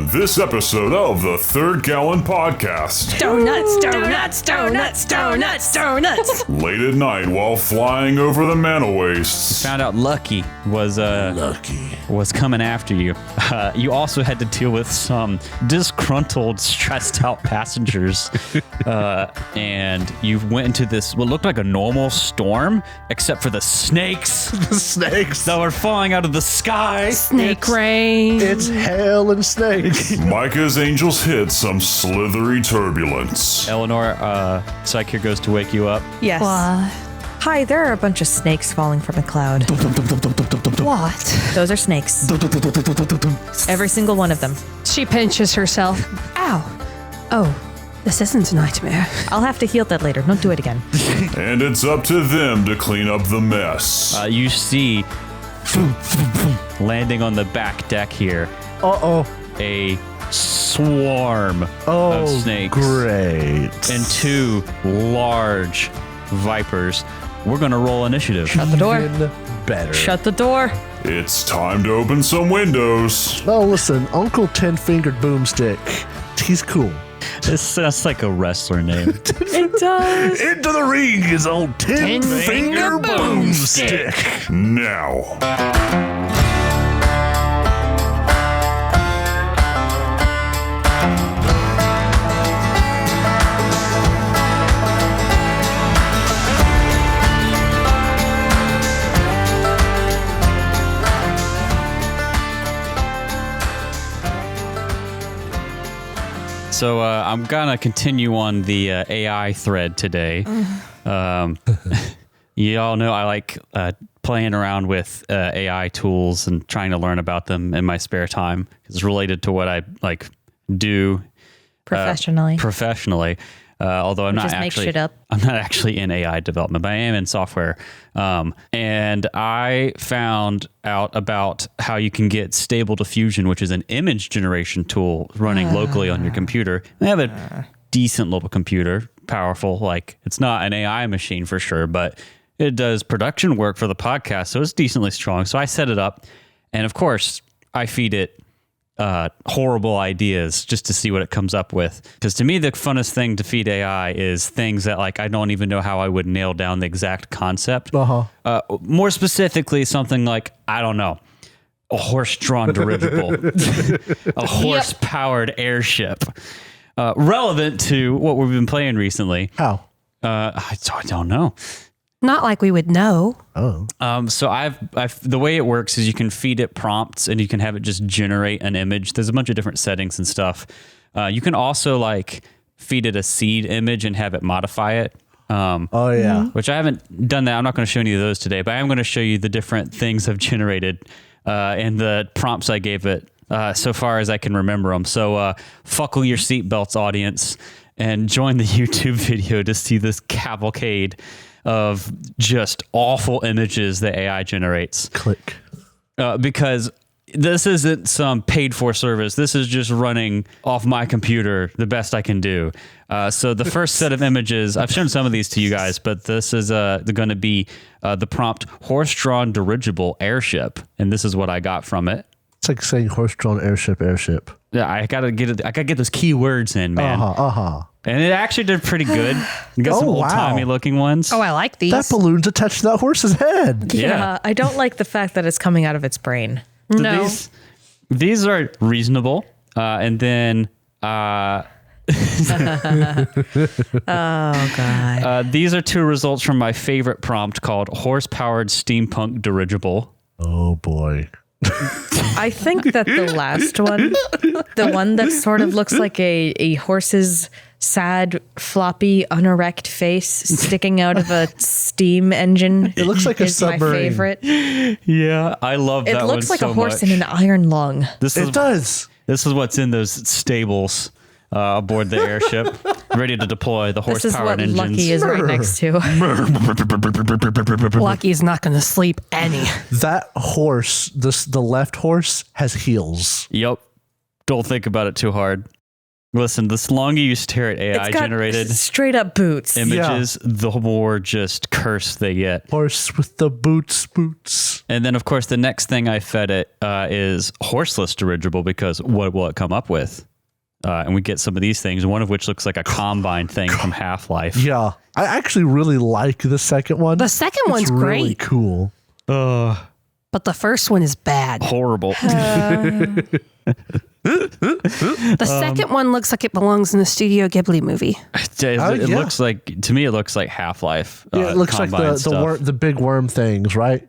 on this episode of the Third Gallon Podcast. Donuts, donuts, donuts, donuts, donuts. Late at night while flying over the mantle wastes. Found out Lucky was coming after you. You also had to deal with some disgruntled, stressed out passengers. And you went into this, what looked like a normal storm, except for the snakes. The snakes that were falling out of the sky. Snake rain. It's hail and snakes. Micah's angels hit some slithery turbulence. Eleanor, Psych here goes to wake you up. Yes. Hi, there are a bunch of snakes falling from a cloud. What? Those are snakes. Every single one of them. She pinches herself. Ow. Oh, this isn't a nightmare. I'll have to heal that later. Don't do it again. And it's up to them to clean up the mess. You see, landing on the back deck here, a swarm of snakes. Great. And two large vipers. We're going to roll initiative. Shut the door. Even better. Shut the door. It's time to open some windows. Oh, listen, Uncle 10-Fingered Boomstick. He's cool. That's like a wrestler name. It does. Into the ring is old 10-Finger Boomstick. Now. So I'm going to continue on the AI thread today. You all know I like playing around with AI tools and trying to learn about them in my spare time. It's related to what I do professionally. Although I'm not actually in AI development, but I am in software. And I found out about how you can get Stable Diffusion, which is an image generation tool running locally on your computer. I have a decent little computer, powerful. Like, it's not an AI machine for sure, but it does production work for the podcast, so it's decently strong. So I set it up, and of course, I feed it horrible ideas just to see what it comes up with. Because to me, the funnest thing to feed AI is things that like I don't even know how I would nail down the exact concept. More specifically, something like, I don't know, a horse-drawn dirigible, a horse-powered airship. Relevant to what we've been playing recently. How? I don't know. Not like we would know. So I've the way it works is you can feed it prompts and you can have it just generate an image. There's a bunch of different settings and stuff. You can also like feed it a seed image and have it modify it. Which I haven't done that. I'm not going to show any of those today, but I am going to show you the different things I've generated and the prompts I gave it so far as I can remember them. So buckle your seatbelts, audience, and join the YouTube video to see this cavalcade of just awful images that AI generates. Click. Because this isn't some paid for service. This is just running off my computer the best I can do. So the first set of images, I've shown some of these to you guys, but this is going to be the prompt horse-drawn dirigible airship. And this is what I got from it. It's like saying horse-drawn airship. Yeah, I gotta get those keywords in, man. And it actually did pretty good. You got some old-timey looking ones. Oh, I like these. That balloon's attached to that horse's head. Yeah, I don't like the fact that it's coming out of its brain. No. These are reasonable. And then... Oh, God. These are two results from my favorite prompt called horse-powered steampunk dirigible. Oh, boy. I think that the last one, the one that sort of looks like a horse's sad, floppy, unerect face sticking out of a steam engine. It looks like a submarine. My favorite. Yeah, I love that one so much. It looks like a horse in an iron lung. It does. This is what's in those stables aboard the airship, ready to deploy the horse-powered engines. This is what Lucky is right next to. Lucky's not going to sleep any. That horse, the left horse, has heels. Yep. Don't think about it too hard. Listen, the longer you stare at AI generated straight up boots images, the more just cursed they get. Horse with the boots. And then, of course, the next thing I fed it is horseless dirigible, because what will it come up with? And we get some of these things, one of which looks like a combine thing from Half-Life. Yeah, I actually really like the second one. The second one's great. Really cool. But the first one is bad. Horrible. The second one looks like it belongs in the Studio Ghibli movie. It looks like, to me, it looks like Half-Life. Yeah, it looks like the big worm things, right?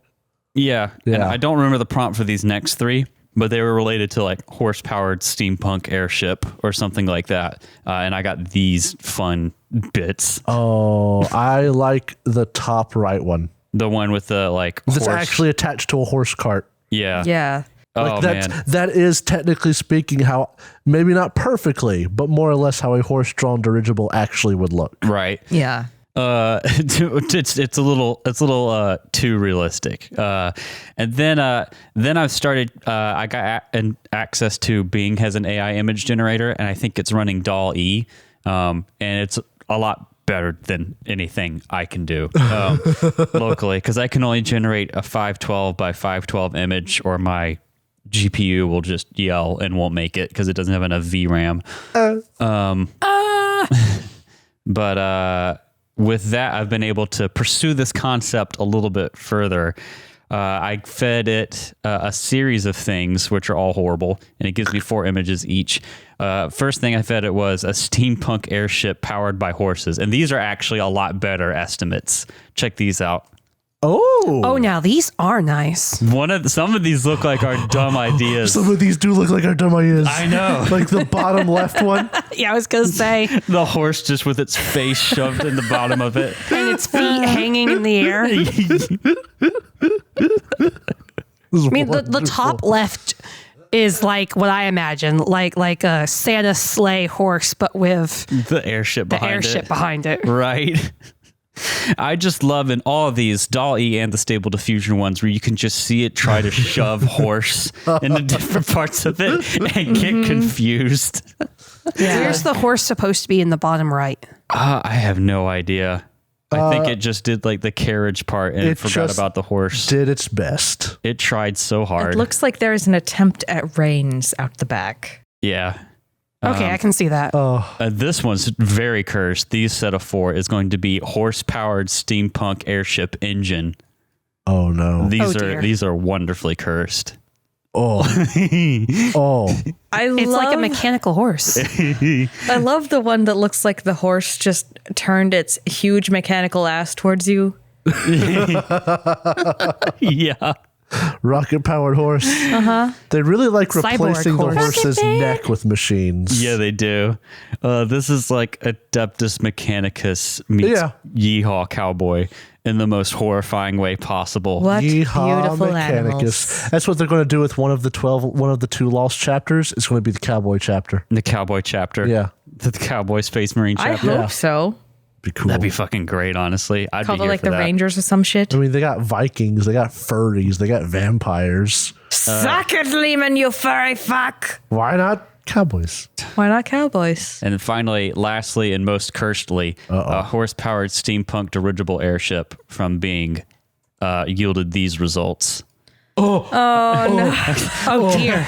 Yeah. And I don't remember the prompt for these next three, but they were related to like horse-powered steampunk airship or something like that. And I got these fun bits. Oh, I like the top right one. The one with the like horse. It's actually attached to a horse cart. Yeah. Yeah. Like that is technically speaking how, maybe not perfectly, but more or less how a horse-drawn dirigible actually would look. Right. Yeah. It's a little too realistic. And then I've started. I got access to Bing has an AI image generator, and I think it's running DALL-E, and it's a lot better than anything I can do locally, because I can only generate a 512 by 512 image, or my GPU will just yell and won't make it because it doesn't have enough VRAM. But with that, I've been able to pursue this concept a little bit further. I fed it a series of things, which are all horrible, and it gives me 4 images each. First thing I fed it was a steampunk airship powered by horses, and these are actually a lot better estimates. Check these out. Oh, now these are nice. Some of these look like our dumb ideas. Some of these do look like our dumb ideas. I know. Like the bottom left one. Yeah, I was going to say. The horse just with its face shoved in the bottom of it. And its feet hanging in the air. I mean, the top left is like what I imagine, like a Santa sleigh horse, but with the airship behind it. Right. I just love in all of these, DALL-E and the Stable Diffusion ones, where you can just see it try to shove horse into different parts of it and get confused. Yeah. Where's the horse supposed to be in the bottom right? I have no idea. I think it just did like the carriage part and it forgot about the horse. Did its best. It tried so hard. It looks like there's an attempt at reins out the back. Yeah. Okay, I can see that. This one's very cursed. These set of 4 is going to be horse-powered steampunk airship engine. Oh no! These are wonderfully cursed. Oh, It's like a mechanical horse. I love the one that looks like the horse just turned its huge mechanical ass towards you. Yeah. Rocket-powered horse. They really like replacing the horse's neck with machines. Yeah, they do. This is like Adeptus Mechanicus meets Yeehaw Cowboy in the most horrifying way possible. What Yeehaw beautiful Mechanicus. animals. That's what they're going to do with one of the 2 lost chapters. It's going to be the cowboy chapter. The cowboy chapter. Yeah. The Cowboy Space Marine I chapter. hope so. Be cool. That'd be fucking great, honestly. I'd Called be it here like for the that. Rangers or some shit. I mean, they got Vikings, they got furries, they got vampires. Suck it, Lehman, you furry fuck. Why not cowboys? Why not cowboys? And then finally, lastly, and most cursedly, a horse-powered steampunk dirigible airship from Bing yielded these results. Oh dear.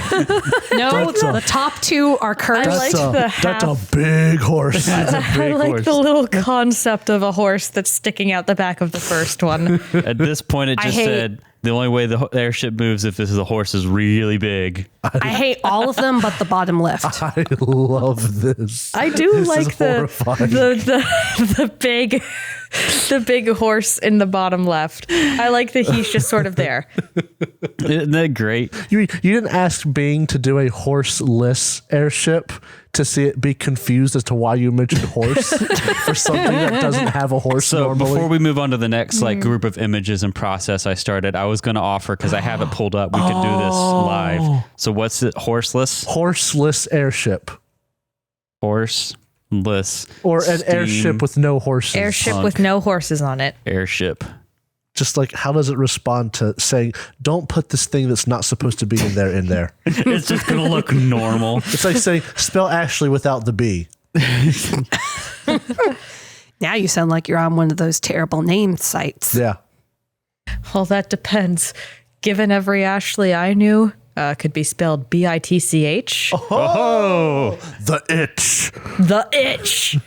No, the top 2 are cursed. That's a big horse. That's a big I like horse. the little concept of a horse that's sticking out the back of the first one. At this point, it just said the only way the airship moves if the horse is really big. I hate all of them but the bottom left. I love this. I do This like is horrifying. the big horse in the bottom left. I like that he's just sort of there. Isn't that great? You didn't ask Bing to do a horseless airship to see it be confused as to why you mentioned horse for something that doesn't have a horse So normally. before we move on to the next group of images and process I started, I was going to offer, because I have it pulled up, we could do this live. So what's it? Horseless? Horseless airship. Horseless. Or an airship with no horses. Airship with no horses on it. Airship. just like, how does it respond to saying, don't put this thing that's not supposed to be in there? It's just going to look normal. It's like saying, spell Ashley without the B. Now you sound like you're on one of those terrible name sites. Yeah. Well, that depends. Given every Ashley I knew could be spelled BITCH. Oh, The itch. The itch.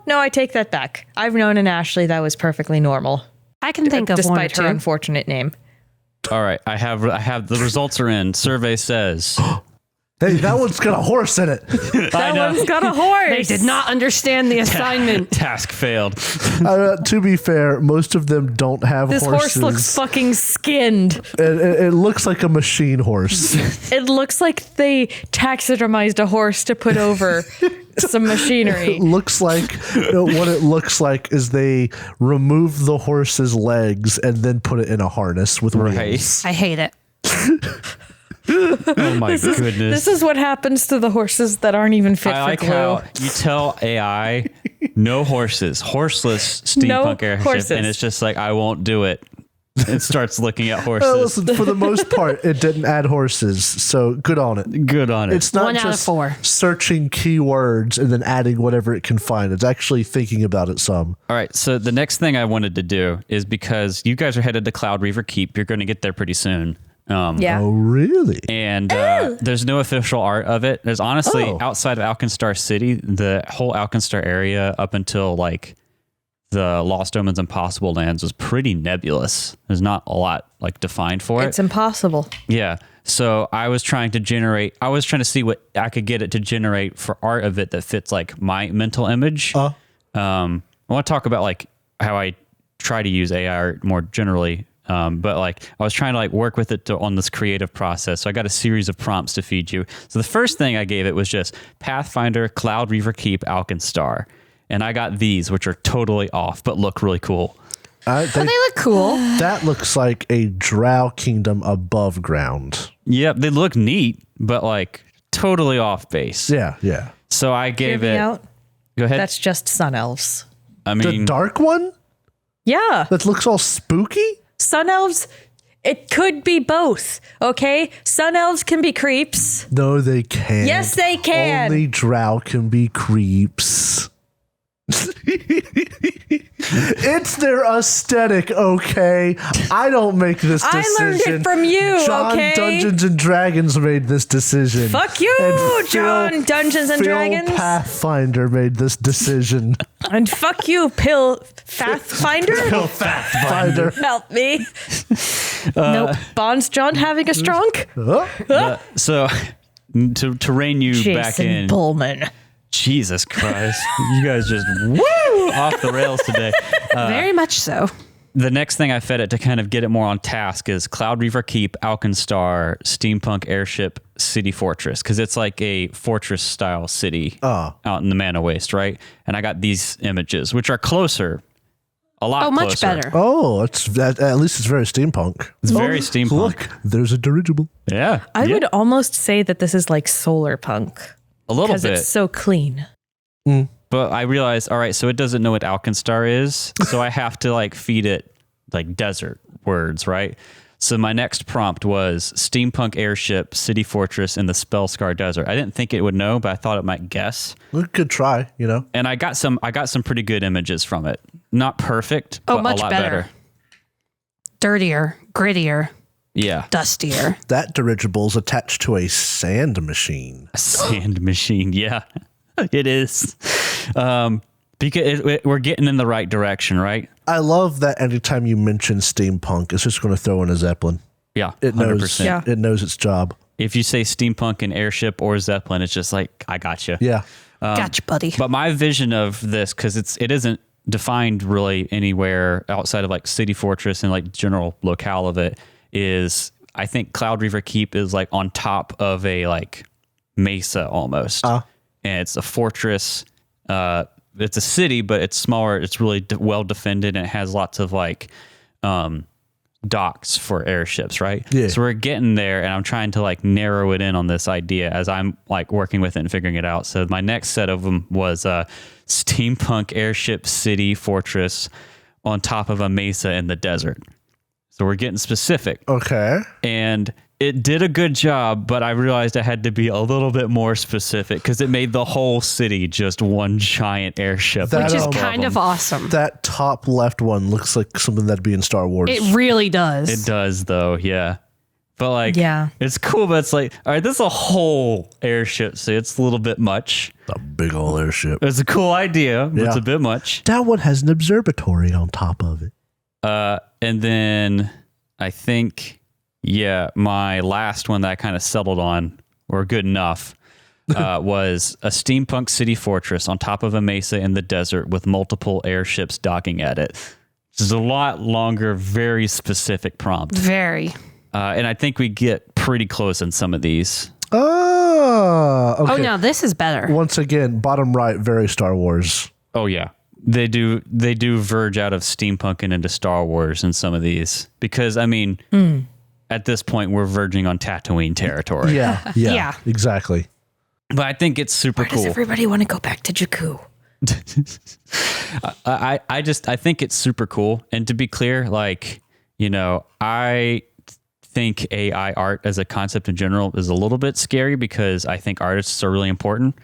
No, I take that back. I've known an Ashley that was perfectly normal. I can think of one or despite her two. unfortunate name. all right. I have the results are in. Survey says. Hey, that one's got a horse in it. I know. One's got a horse. They did not understand the assignment. Task failed. To be fair, most of them don't have This horses. horse looks fucking skinned. It looks like a machine horse. It looks like they taxidermized a horse to put over some machinery. It looks like what it looks like is they remove the horse's legs and then put it in a harness with wheels. I hate it. Oh my goodness. This is what happens to the horses that aren't even fit I like for glue. how you tell AI no horses, horseless steampunk airship, horses. and it's just like I won't do it. It starts looking at horses. Listen, for the most part, it didn't add horses, so good on it. Good on it. It's not 1 out of just 4. searching keywords and then adding whatever it can find. It's actually thinking about it some. All right. So the next thing I wanted to do is because you guys are headed to Cloudreaver Keep, you're going to get there pretty soon. Yeah. Oh, really? And there's no official art of it. There's honestly, outside of Alkenstar City, the whole Alkenstar area up until like the Lost Omens Impossible Lands was pretty nebulous. There's not a lot like defined for it. It's impossible. Yeah. So I was trying to see what I could get it to generate for art of it that fits like my mental image. I want to talk about like how I try to use AI art more generally. But like I was trying to like work with it on this creative process. So I got a series of prompts to feed you. So the first thing I gave it was just Pathfinder, Cloudreaver Keep, Alkenstar. And I got these, which are totally off, but look really cool. They look cool. That looks like a Drow kingdom above ground. Yep. They look neat, but like totally off base. Yeah, yeah. So I gave it. Out. Go ahead. That's just sun elves. I The mean, dark one Yeah. that looks all spooky? Sun elves, it could be both, okay? Sun elves can be creeps. No, they can't. Yes, they can. Only Drow can be creeps. It's their aesthetic, okay? I don't make this decision. I learned it from you, John okay? Dungeons and Dragons made this decision. Fuck you, And John Dungeons and Phil Dragons. Pathfinder made this decision. And fuck you, Pathfinder. Pathfinder. Help me. Nope. Bonds John having a strong? so to rein you back Jason in. Pullman. Jesus Christ. You guys just woo off the rails today. Very much so. The next thing I fed it to kind of get it more on task is Cloudreaver Keep, Alkenstar, Steampunk Airship, City Fortress. Because it's like a fortress style city out in the Mana Waste, right? And I got these images, which are closer. A lot closer. Much better. Oh, at least it's very steampunk. It's very steampunk. Look, there's a dirigible. Yeah. I would almost say that this is like solar punk. A little Because bit. it's so clean. But I realized, all right, so it doesn't know what Alkenstar is. So I have to like feed it like desert words, right? So my next prompt was Steampunk Airship, City Fortress, in the Spellscar Desert. I didn't think it would know, but I thought it might guess. Good try, you know. And I got some pretty good images from it. Not perfect, Oh, but much a lot better. better. Dirtier, grittier, Yeah. dustier. That dirigible's attached to a sand machine. A sand machine. Yeah, it is. Because we're getting in the right direction, right? I love that anytime you mention steampunk, it's just going to throw in a Zeppelin. Yeah, It 100%. knows. Yeah. It knows its job. If you say steampunk and airship or Zeppelin, it's just like, I got you. Yeah. Gotcha, buddy. But my vision of this, because it isn't defined really anywhere outside of like City Fortress and like general locale of it, is I think Cloudreaver Keep is like on top of a like mesa almost. And it's a fortress. It's a city, but it's smaller. It's really well defended, and it has lots of like docks for airships, right? Yeah. So we're getting there, and I'm trying to like narrow it in on this idea as I'm like working with it and figuring it out. So my next set of them was Steampunk Airship, City Fortress on top of a mesa in the desert. So we're getting specific. Okay. And it did a good job, but I realized I had to be a little bit more specific because it made the whole city just one giant airship. Which is kind of awesome. That top left one looks like something that'd be in Star Wars. It really does. It does, though, yeah. But like, Yeah. it's cool, but it's like, all right, this is a whole airship, so it's a little bit much. A big old airship. It's a cool idea, but it's Yeah. a bit much. That one has an observatory on top of it. And then I think, yeah, my last one that I kind of settled on, or good enough, was a steampunk city fortress on top of a mesa in the desert with multiple airships docking at it. This is a lot longer, very specific prompt. Very. And I think we get pretty close in some of these. Oh, okay. Oh, no, this is better. Once again, bottom right, very Star Wars. Oh yeah, they do verge out of steampunk and into Star Wars in some of these because I mean, at this point we're verging on Tatooine territory. Yeah, Yeah. exactly. But I think it's super Why cool. does everybody want to go back to Jakku? I think it's super cool. And to be clear, like, you know, I think AI art as a concept in general is a little bit scary because I think artists are really important.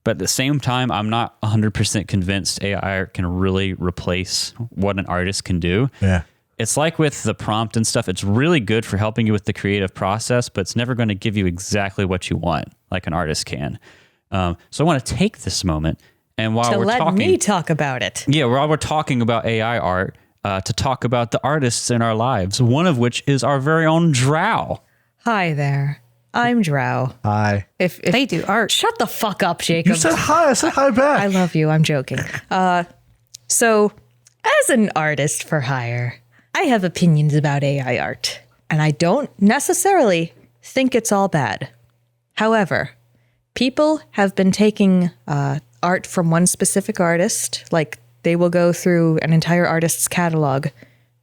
But at the same time, I'm not 100% convinced AI art can really replace what an artist can do. Yeah. It's like with the prompt and stuff, it's really good for helping you with the creative process, but it's never going to give you exactly what you want like an artist can. So I want to take this moment and while To we're let talking, me talk about it. yeah, while we're talking about AI art, to talk about the artists in our lives, one of which is our very own Drow. Hi there. I'm Drow. Hi. If They do art. Shut the fuck up, Jacob. You said hi. I said hi back. I love you. I'm joking. So, as an artist for hire, I have opinions about AI art, and I don't necessarily think it's all bad. However, people have been taking art from one specific artist, like they will go through an entire artist's catalog,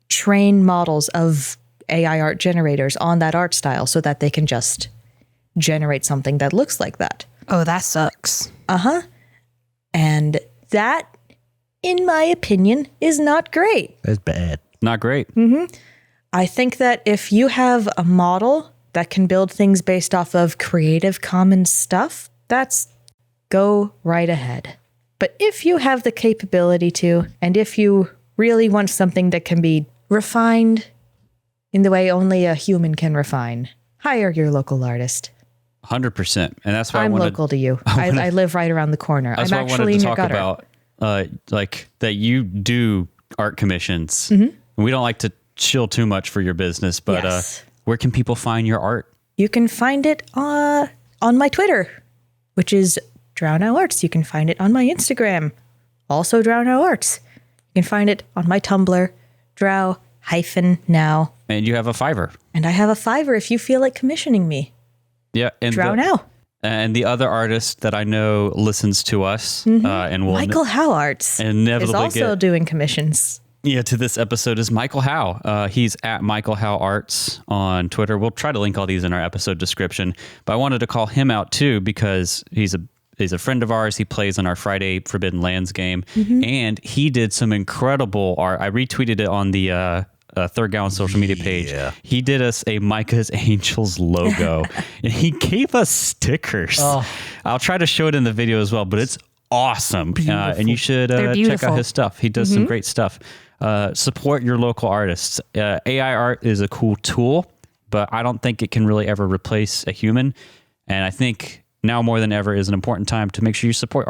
train models of AI art generators on that art style so that they can just generate something that looks like that. Oh, that sucks. And that, in my opinion, is not great. That's bad. Not great. I think that if you have a model that can build things based off of Creative Commons stuff, that's go right ahead. But if you have the capability to, and if you really want something that can be refined in the way only a human can refine, hire your local artist. 100%. And that's why I'm I wanted, local to you. I live right around the corner. that's I'm why I actually wanted in to your talk gutter. about, like that you do art commissions. We don't like to chill too much for your business, but Yes. where can people find your art? You can find it on my Twitter, which is Drow Now Arts. You can find it on my Instagram, also Drow Now Arts. You can find it on my Tumblr, Drow-Now. And you have a Fiverr. And I have a Fiverr if you feel like commissioning me. Yeah. And Drow Now. And the other artist that I know listens to us and will Michael Howe Arts is inevitably also doing commissions. to this episode is Michael Howe. He's at Michael Howe Arts on Twitter. We'll try to link all these in our episode description. But I wanted to call him out too because he's a friend of ours. He plays in our Friday Forbidden Lands game, and he did some incredible art. I retweeted it on the Third Gallon social media page. Yeah. He did us a Micah's Angels logo, and he gave us stickers. I'll try to show it in the video as well, but it's awesome. And you should check beautiful. out his stuff. He does some great stuff. Support your local artists. AI art is a cool tool, but I don't think it can really ever replace a human. And I think now more than ever is an important time to make sure you support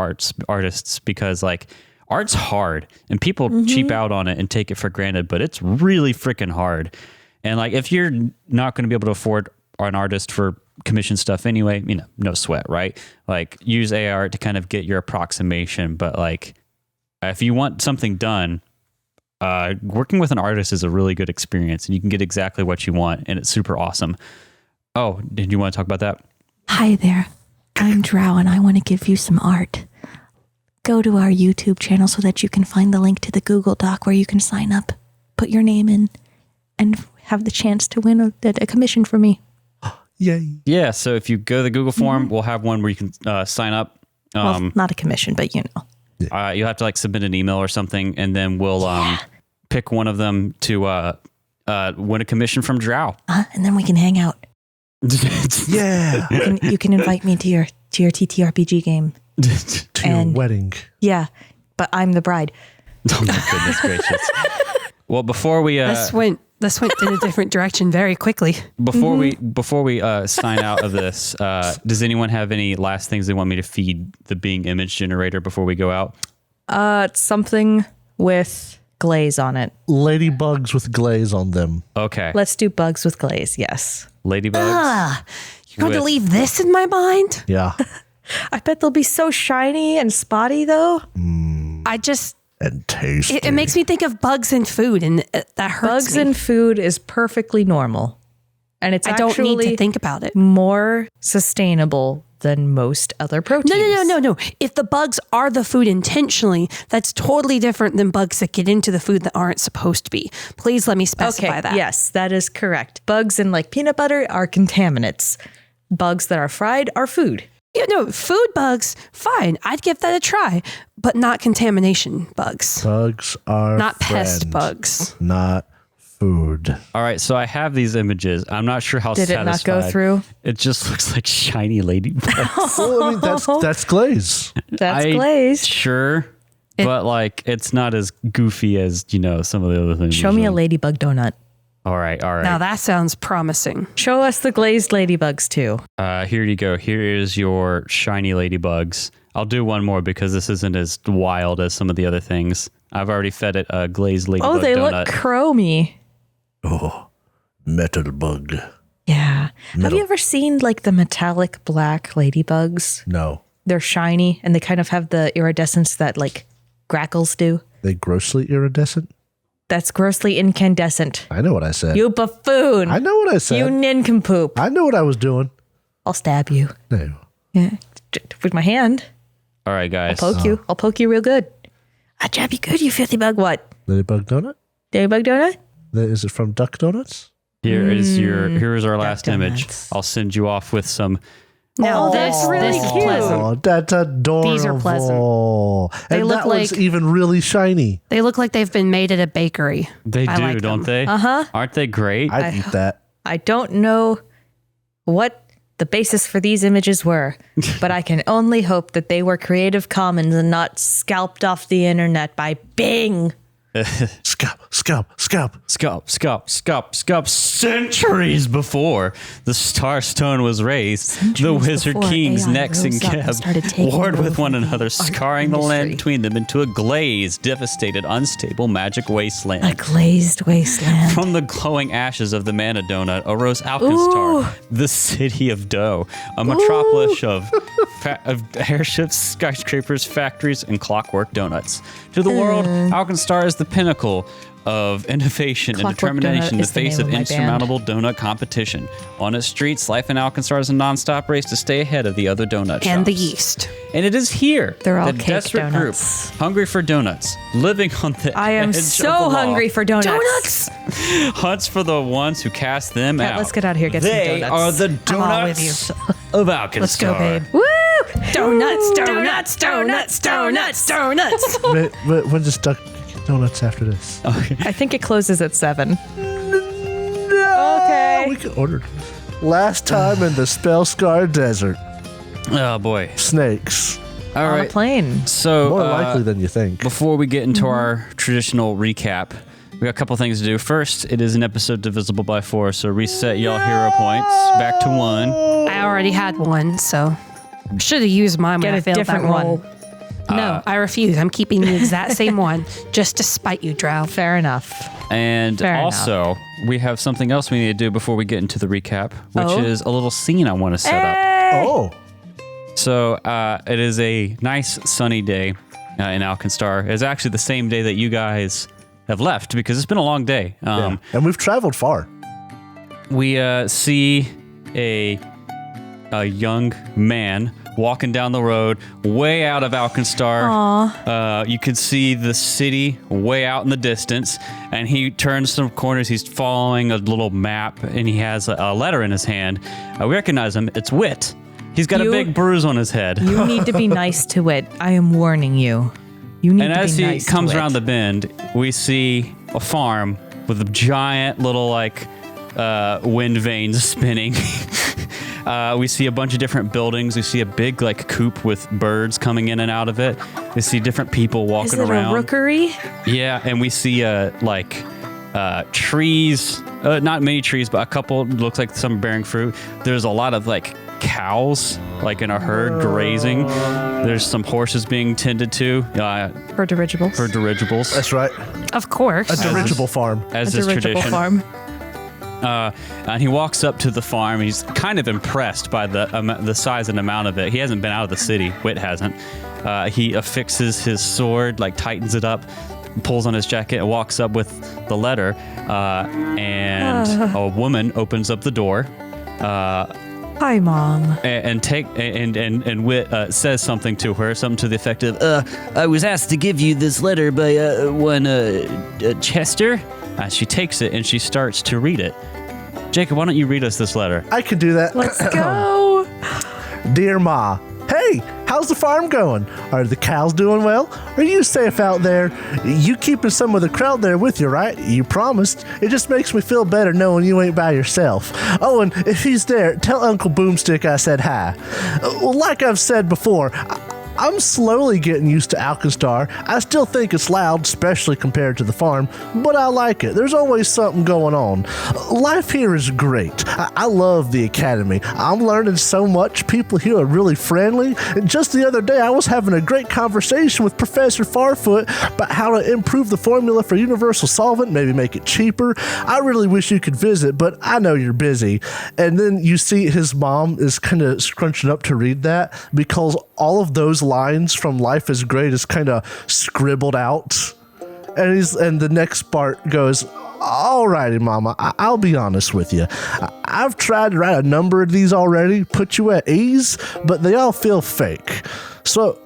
artists because like art's hard and people cheap out on it and take it for granted, but it's really freaking hard. And like if you're not going to be able to afford an artist for commission stuff anyway, no sweat, right? Like use AI art to kind of get your approximation, but like if you want something done, working with an artist is a really good experience and you can get exactly what you want and it's super awesome. Oh, did you want to talk about that? Hi there, I'm Drow and I want to give you some art. Go to our YouTube channel so that you can find the link to the Google Doc where you can sign up, put your name in, and have the chance to win a commission for me. Yay. Yeah, so if you go to the Google form, we'll have one where you can sign up. Well, not a commission, but you know. You'll have to like submit an email or something, and then we'll pick one of them to win a commission from Drow. And then we can hang out. Yeah. You can invite me to your TTRPG game. To your wedding. Yeah, but I'm the bride. Oh my goodness gracious. Well, before we This went in a different direction very quickly. before we sign out of this, does anyone have any last things they want me to feed the being image generator before we go out? It's something with glaze on it. Ladybugs with glaze on them. Okay. Let's do bugs with glaze. Yes. Ladybugs. You're going to leave this in my mind? Yeah. I bet they'll be so shiny and spotty though. I just... And tasty. It makes me think of bugs in food, and that hurts Bugs me. in food is perfectly normal. And it's I don't need to actually think about it. more sustainable than most other proteins. No. If the bugs are the food intentionally, that's totally different than bugs that get into the food that aren't supposed to be. Please let me specify that. Yes, that is correct. Bugs in like peanut butter are contaminants. Bugs that are fried are food. Yeah, no, food bugs, fine. I'd give that a try, but not contamination bugs. Bugs are Not pest friend, bugs. Not food. All right, so I have these images. I'm not sure how Did it not satisfied. go through? It just looks like shiny ladybugs. Well, I mean, that's glaze. That's I- glazed. Sure, but like it's not as goofy as some of the other things. Show me a ladybug donut. All right. Now that sounds promising. Show us the glazed ladybugs too. Here you go. Here is your shiny ladybugs. I'll do one more because this isn't as wild as some of the other things. I've already fed it a glazed ladybug Oh, they donut. look chromy. Oh, metal bug. Yeah. Have you ever seen like the metallic black ladybugs? No. They're shiny and they kind of have the iridescence that like grackles do. They grossly iridescent? That's grossly incandescent. I know what I said. You buffoon. I know what I said. You nincompoop. I know what I was doing. I'll stab you. No. Yeah. With my hand. All right, guys. Poke you. I'll poke you real good. I'll jab you good, you filthy bug. What? Ladybug donut? Ladybug donut? Is it from Duck Donuts? Here is our last image. donuts. I'll send you off with some. Now this really is cute. pleasant. Oh, that's adorable. These are pleasant. They And look that one's like- even really shiny. They look like they've been made at a bakery. They I do, like don't them. they? Uh-huh. Aren't they great? I'd eat that. I don't know what the basis for these images were, but I can only hope that they were Creative Commons and not scalped off the internet by Bing. Scalp. Centuries before the Star Stone was raised, the Wizard before Kings AI Nex and rose up and Geb started taking warred with over one the another, art scarring the land industry. between them into a glazed, devastated, unstable magic wasteland. A glazed wasteland. From the glowing ashes of the Mana Donut arose Alkenstar, the city of dough, a metropolis of airships, skyscrapers, factories, and clockwork donuts. To the world, Alkenstar is the pinnacle of innovation and Clockwork determination in Donut the is the face name of of my band. insurmountable donut competition. On its streets, life in Alkenstar is a non-stop race to stay ahead of the other donut And the shops. yeast. And it is here They're all that cake desperate donuts. group, hungry for donuts, living on the I am edge of so the law, hungry for donuts. Donuts! hunts for the ones who cast them Kat, out. let's get out of here, get some They donuts. are the I'm all with donuts of Alkenstar. Let's go, babe. Woo! Donuts! When's the Duck Donuts after this? I think it closes at 7. Okay. We can order. Last time in the Spellscar Desert. Oh boy. Snakes. All On a right. plane. So More likely than you think. before we get into our traditional recap, we got a couple things to do. First, it is an episode divisible by 4, so reset y'all hero points back to 1. I already had one, so should have used mine when Get I a failed that different roll. one. No, I refuse. I'm keeping the exact same one just to spite you, Drow. Fair enough. And Fair also, we have something else we need to do before we get into the recap, which is a little scene I want to set up. Oh. So it is a nice sunny day in Alkenstar. It's actually the same day that you guys have left because it's been a long day. Yeah. And we've traveled far. We see a young man walking down the road way out of Alkenstar. You can see the city way out in the distance, and he turns some corners. He's following a little map, and he has a letter in his hand. We recognize him. It's Wit. He's got a You- big bruise on his head. You need to be nice to it. I am warning you. You need And to as be he nice comes to around the it. bend, we see a farm with a giant little wind vanes spinning. We see a bunch of different buildings. We see a big coop with birds coming in and out of it. We see different people walking Is it around. a rookery? Yeah, and we see trees. Not many trees, but a couple. Looks like some bearing fruit. There's a lot of cows in a herd grazing. There's some horses being tended to. For dirigibles. For dirigibles. That's right. Of course. A dirigible farm. As A is dirigible tradition. farm. And he walks up to the farm. He's kind of impressed by the size and amount of it. He hasn't been out of the city. Whit hasn't. He affixes his sword, tightens it up, pulls on his jacket, and walks up with the letter. And a woman opens up the door. Hi, Mom. And Whit says something to her, something to the effect of, I was asked to give you this letter by one Chester. She takes it and she starts to read it. Jacob, why don't you read us this letter? I could do that. Let's go. Dear Ma, hey, how's the farm going? Are the cows doing well? Are you safe out there? You keeping some of the crowd there with you, right? You promised. It just makes me feel better knowing you ain't by yourself. Oh, and if he's there, tell Uncle Boomstick I said hi. Well, like I've said before, I'm slowly getting used to Alkenstar. I still think it's loud, especially compared to the farm, but I like it. There's always something going on. Life here is great. I love the academy. I'm learning so much. People here are really friendly. And just the other day, I was having a great conversation with Professor Farfoot about how to improve the formula for universal solvent, maybe make it cheaper. I really wish you could visit, but I know you're busy. And then you see his mom is kind of scrunching up to read that because all of those lines from Life is Great is kind of scribbled out. And the next part goes, alrighty, Mama, I'll be honest with you. I've tried to write a number of these already, put you at ease, but they all feel fake. So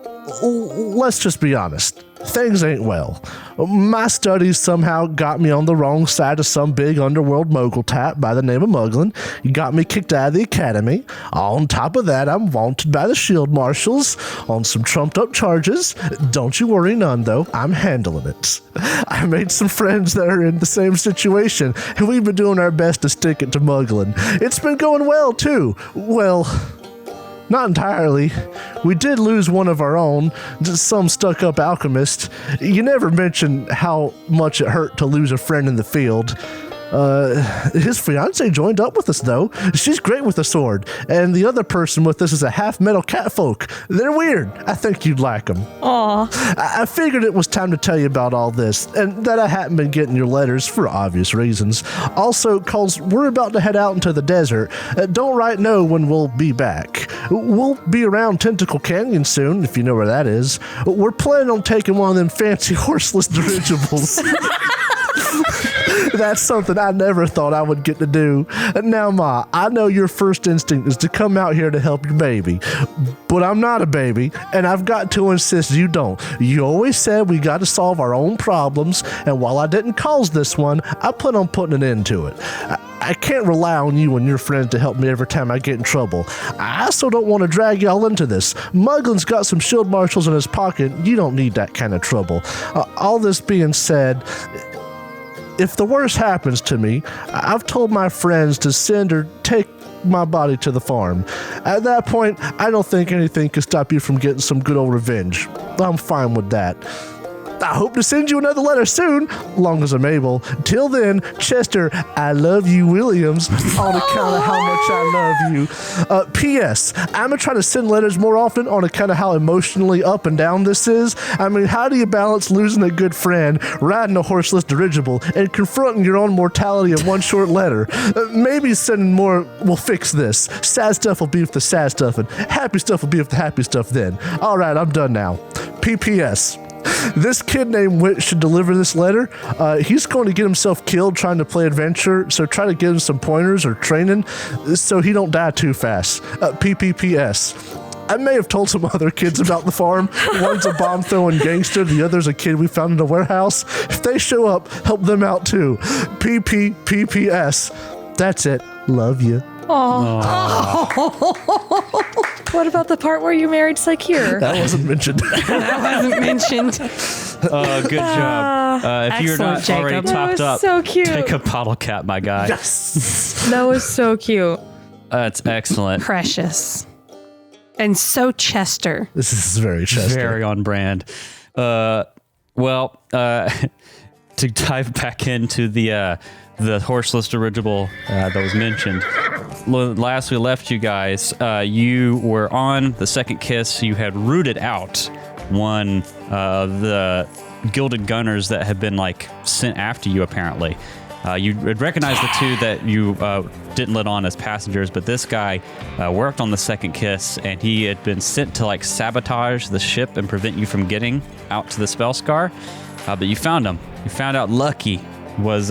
let's just be honest. Things ain't well. My studies somehow got me on the wrong side of some big underworld mogul tap by the name of Muglin. You got me kicked out of the academy. On top of that, I'm wanted by the shield marshals on some trumped up charges. Don't you worry none, though. I'm handling it. I made some friends that are in the same situation, and we've been doing our best to stick it to Muglin. It's been going well, too. Well, not entirely. We did lose one of our own, some stuck-up alchemist. You never mentioned how much it hurt to lose a friend in the field. His fiancée joined up with us, though. She's great with a sword. And the other person with us is a half-metal catfolk. They're weird. I think you'd like them. Aw. I figured it was time to tell you about all this, and that I hadn't been getting your letters for obvious reasons. Also, cause we're about to head out into the desert. Don't right know when we'll be back. We'll be around Tentacle Canyon soon, if you know where that is. We're planning on taking one of them fancy horseless dirigibles. That's something I never thought I would get to do. Now, Ma, I know your first instinct is to come out here to help your baby, but I'm not a baby, and I've got to insist you don't. You always said we got to solve our own problems, and while I didn't cause this one, I plan on putting an end to it. I can't rely on you and your friends to help me every time I get in trouble. I also don't want to drag y'all into this. Muglin's got some shield marshals in his pocket. You don't need that kind of trouble. All this being said, if the worst happens to me, I've told my friends to send or take my body to the farm. At that point, I don't think anything can stop you from getting some good old revenge. I'm fine with that. I hope to send you another letter soon, long as I'm able. Till then, Chester, I love you, Williams, on account of how much I love you. P.S. I'm going to try to send letters more often on account of how emotionally up and down this is. I mean, how do you balance losing a good friend, riding a horseless dirigible, and confronting your own mortality in one short letter? Maybe sending more will fix this. Sad stuff will be with the sad stuff, and happy stuff will be with the happy stuff then. All right, I'm done now. P.P.S. This kid named Whit should deliver this letter. He's going to get himself killed trying to play adventure, so try to give him some pointers or training so he don't die too fast. PPPS. I may have told some other kids about the farm. One's a bomb-throwing gangster, the other's a kid we found in a warehouse. If they show up, help them out too. PPPS. That's it. Love you. Oh. What about the part where you married Sakir? That wasn't mentioned. That wasn't mentioned. Good job. If you're not excellent, already Jacob. That topped was up, so cute. take a bottle cap, my guy. Yes. That was so cute. That's excellent. Precious. And so Chester. This is very Chester. Very on brand. To dive back into the horseless dirigible that was mentioned. Last we left you guys, you were on the second kiss. You had rooted out one of the gilded gunners that had been sent after you. Apparently, you had recognized the two that you didn't let on as passengers, but this guy worked on the second kiss, and he had been sent to sabotage the ship and prevent you from getting out to the Spellscar. But you found him. You found out Lucky was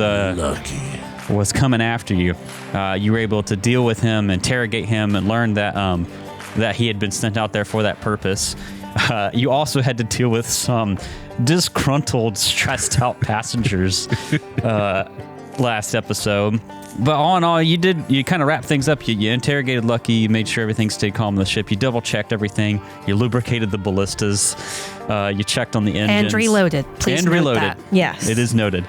coming after you. You were able to deal with him, interrogate him, and learn that he had been sent out there for that purpose. You also had to deal with some disgruntled, stressed out passengers last episode. But all in all, you kind of wrapped things up. You interrogated Lucky, you made sure everything stayed calm on the ship, you double-checked everying, you lubricated the ballistas, you checked on the engines. And reloaded. Please note that. Yes. It is noted.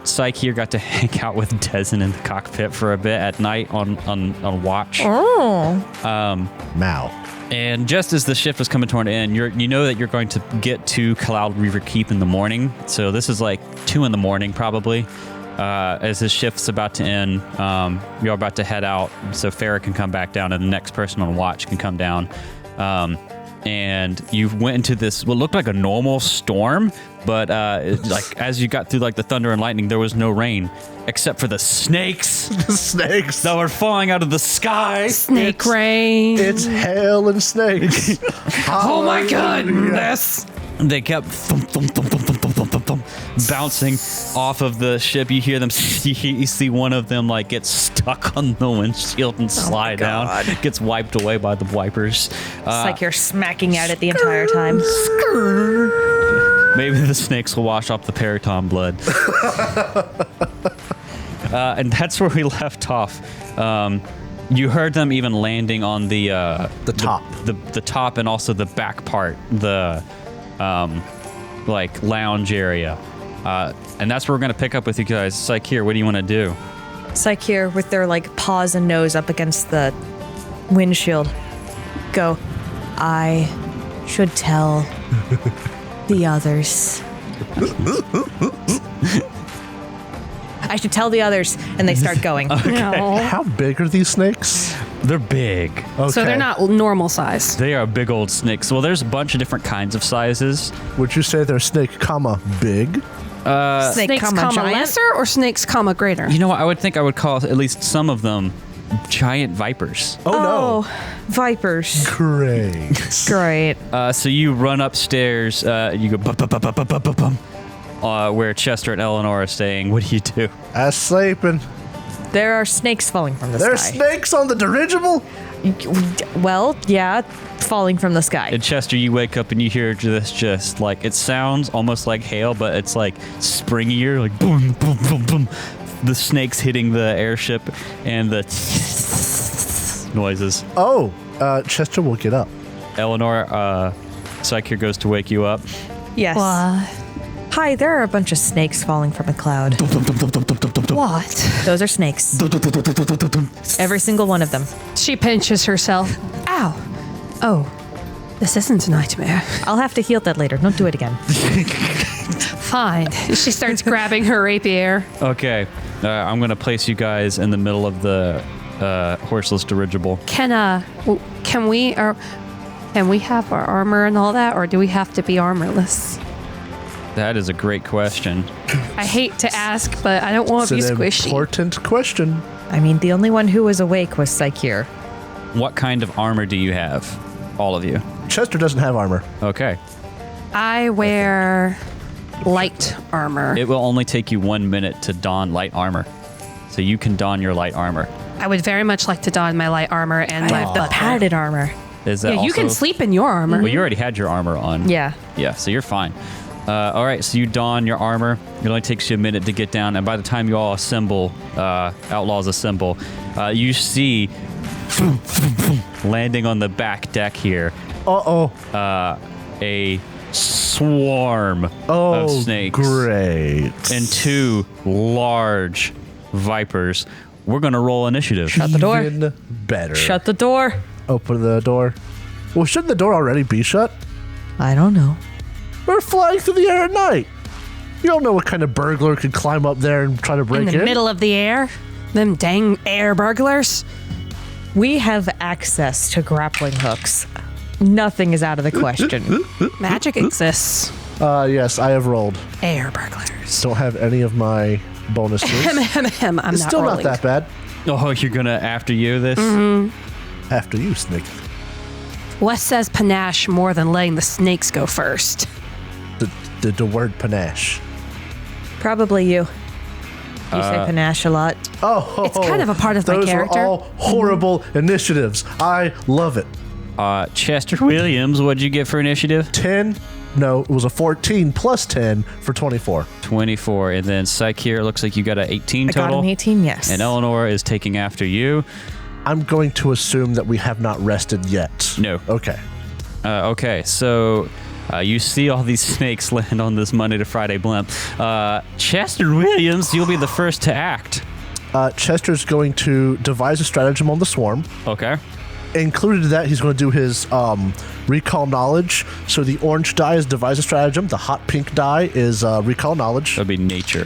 Psyche here got to hang out with Dezen in the cockpit for a bit at night on watch. Mao. And just as the shift was coming toward an end, you know that you're going to get to Cloudreaver Keep in the morning. So this is 2 in the morning probably. As his shift's about to end, you're about to head out so Farrah can come back down and the next person on watch can come down. And you went into this what looked like a normal storm, but as you got through the thunder and lightning, there was no rain except for the snakes. The snakes. That were falling out of the sky. Snake rain. It's hail and snakes. Oh my goodness. They kept thump, thump, thump, thump, thump, thump, thump, thump, bouncing off of the ship. You hear them. You see one of them get stuck on the windshield and slide down. Gets wiped away by the wipers. It's like you're smacking at it the entire time. Maybe the snakes will wash off the periton blood. And that's where we left off. You heard them even landing on the top, the top, and also the back part, the lounge area. And that's where we're gonna pick up with you guys. Sakir, what do you want to do? Sakir, with their paws and nose up against the windshield, go. I should tell the others. I should tell the others, and they start going. No. How big are these snakes? They're big. Okay. So they're not normal size. They are big old snakes. Well, there's a bunch of different kinds of sizes. Would you say they're snake, big? Snakes, giant? lesser or snakes, greater? You know what? I would think I would call at least some of them giant vipers. Oh, Vipers. no. Great. Great. So you run upstairs. You go bum, bum, bum, bum, bum, bum, bum, bum, where Chester and Eleanor are staying. What do you do? I'm sleeping. There are snakes falling from the There's sky. snakes on the dirigible? Well, yeah, falling from the sky. And Chester, you wake up and you hear this just it sounds almost like hail, but it's springier, boom, boom, boom, boom. The snakes hitting the airship and the noises. Oh, Chester will get up. Eleanor, Sakir goes to wake you up. Yes. What? Hi, there are a bunch of snakes falling from a cloud. What? Those are snakes. Every single one of them. She pinches herself. Ow. Oh, this isn't a nightmare. I'll have to heal that later. Don't do it again. Fine. She starts grabbing her rapier. Okay, I'm going to place you guys in the middle of the horseless dirigible. Can we have our armor and all that, or do we have to be armorless? That is a great question. I hate to ask, but I don't want to be It's an squishy. important question. I mean, the only one who was awake was Sakir. What kind of armor do you have? All of you. Chester doesn't have armor. Okay. I wear light armor. It will only take you 1 minute to don light armor. So you can don your light armor. I would very much like to don my light armor and my The padded armor. Is that Yeah, you also- can sleep in your armor. Well, you already had your armor on. Yeah. Yeah, so you're fine. All right, so you don your armor. It only takes you a minute to get down, and by the time you all assemble, Outlaws assemble, you see landing on the back deck here. A swarm of snakes. Great. And 2 large vipers. We're going to roll initiative. Shut the door. Even better. Shut the door. Open the door. Well, shouldn't the door already be shut? I don't know. We're flying through the air at night. You don't know what kind of burglar could climb up there and try to break In the middle of the air? Them dang air burglars? We have access to grappling hooks. Nothing is out of the question. Magic exists. Yes, I have rolled. Air burglars. Don't have any of my bonuses. I'm It's not still rolling. not that bad. Oh, you're going to after you this? After you, Snake. What says panache more than letting the snakes go first? The word panache. Probably you. You say panache a lot. Oh, It's kind of a part of my those character. are all horrible initiatives. I love it. Chester Williams, what'd you get for initiative? 10. No, it was a 14 plus 10 for 24. 24. And then Psyche here, it looks like you got an 18 I total. got an 18, yes. And Eleanor is taking after you. I'm going to assume that we have not rested yet. No. Okay. Okay, so you see all these snakes land on this Monday to Friday blimp. Chester Williams, you'll be the first to act. Chester's going to devise a stratagem on the swarm. Okay. Included in that, he's going to do his recall knowledge. So the orange die is devise a stratagem. The hot pink die is recall knowledge. That'll be nature.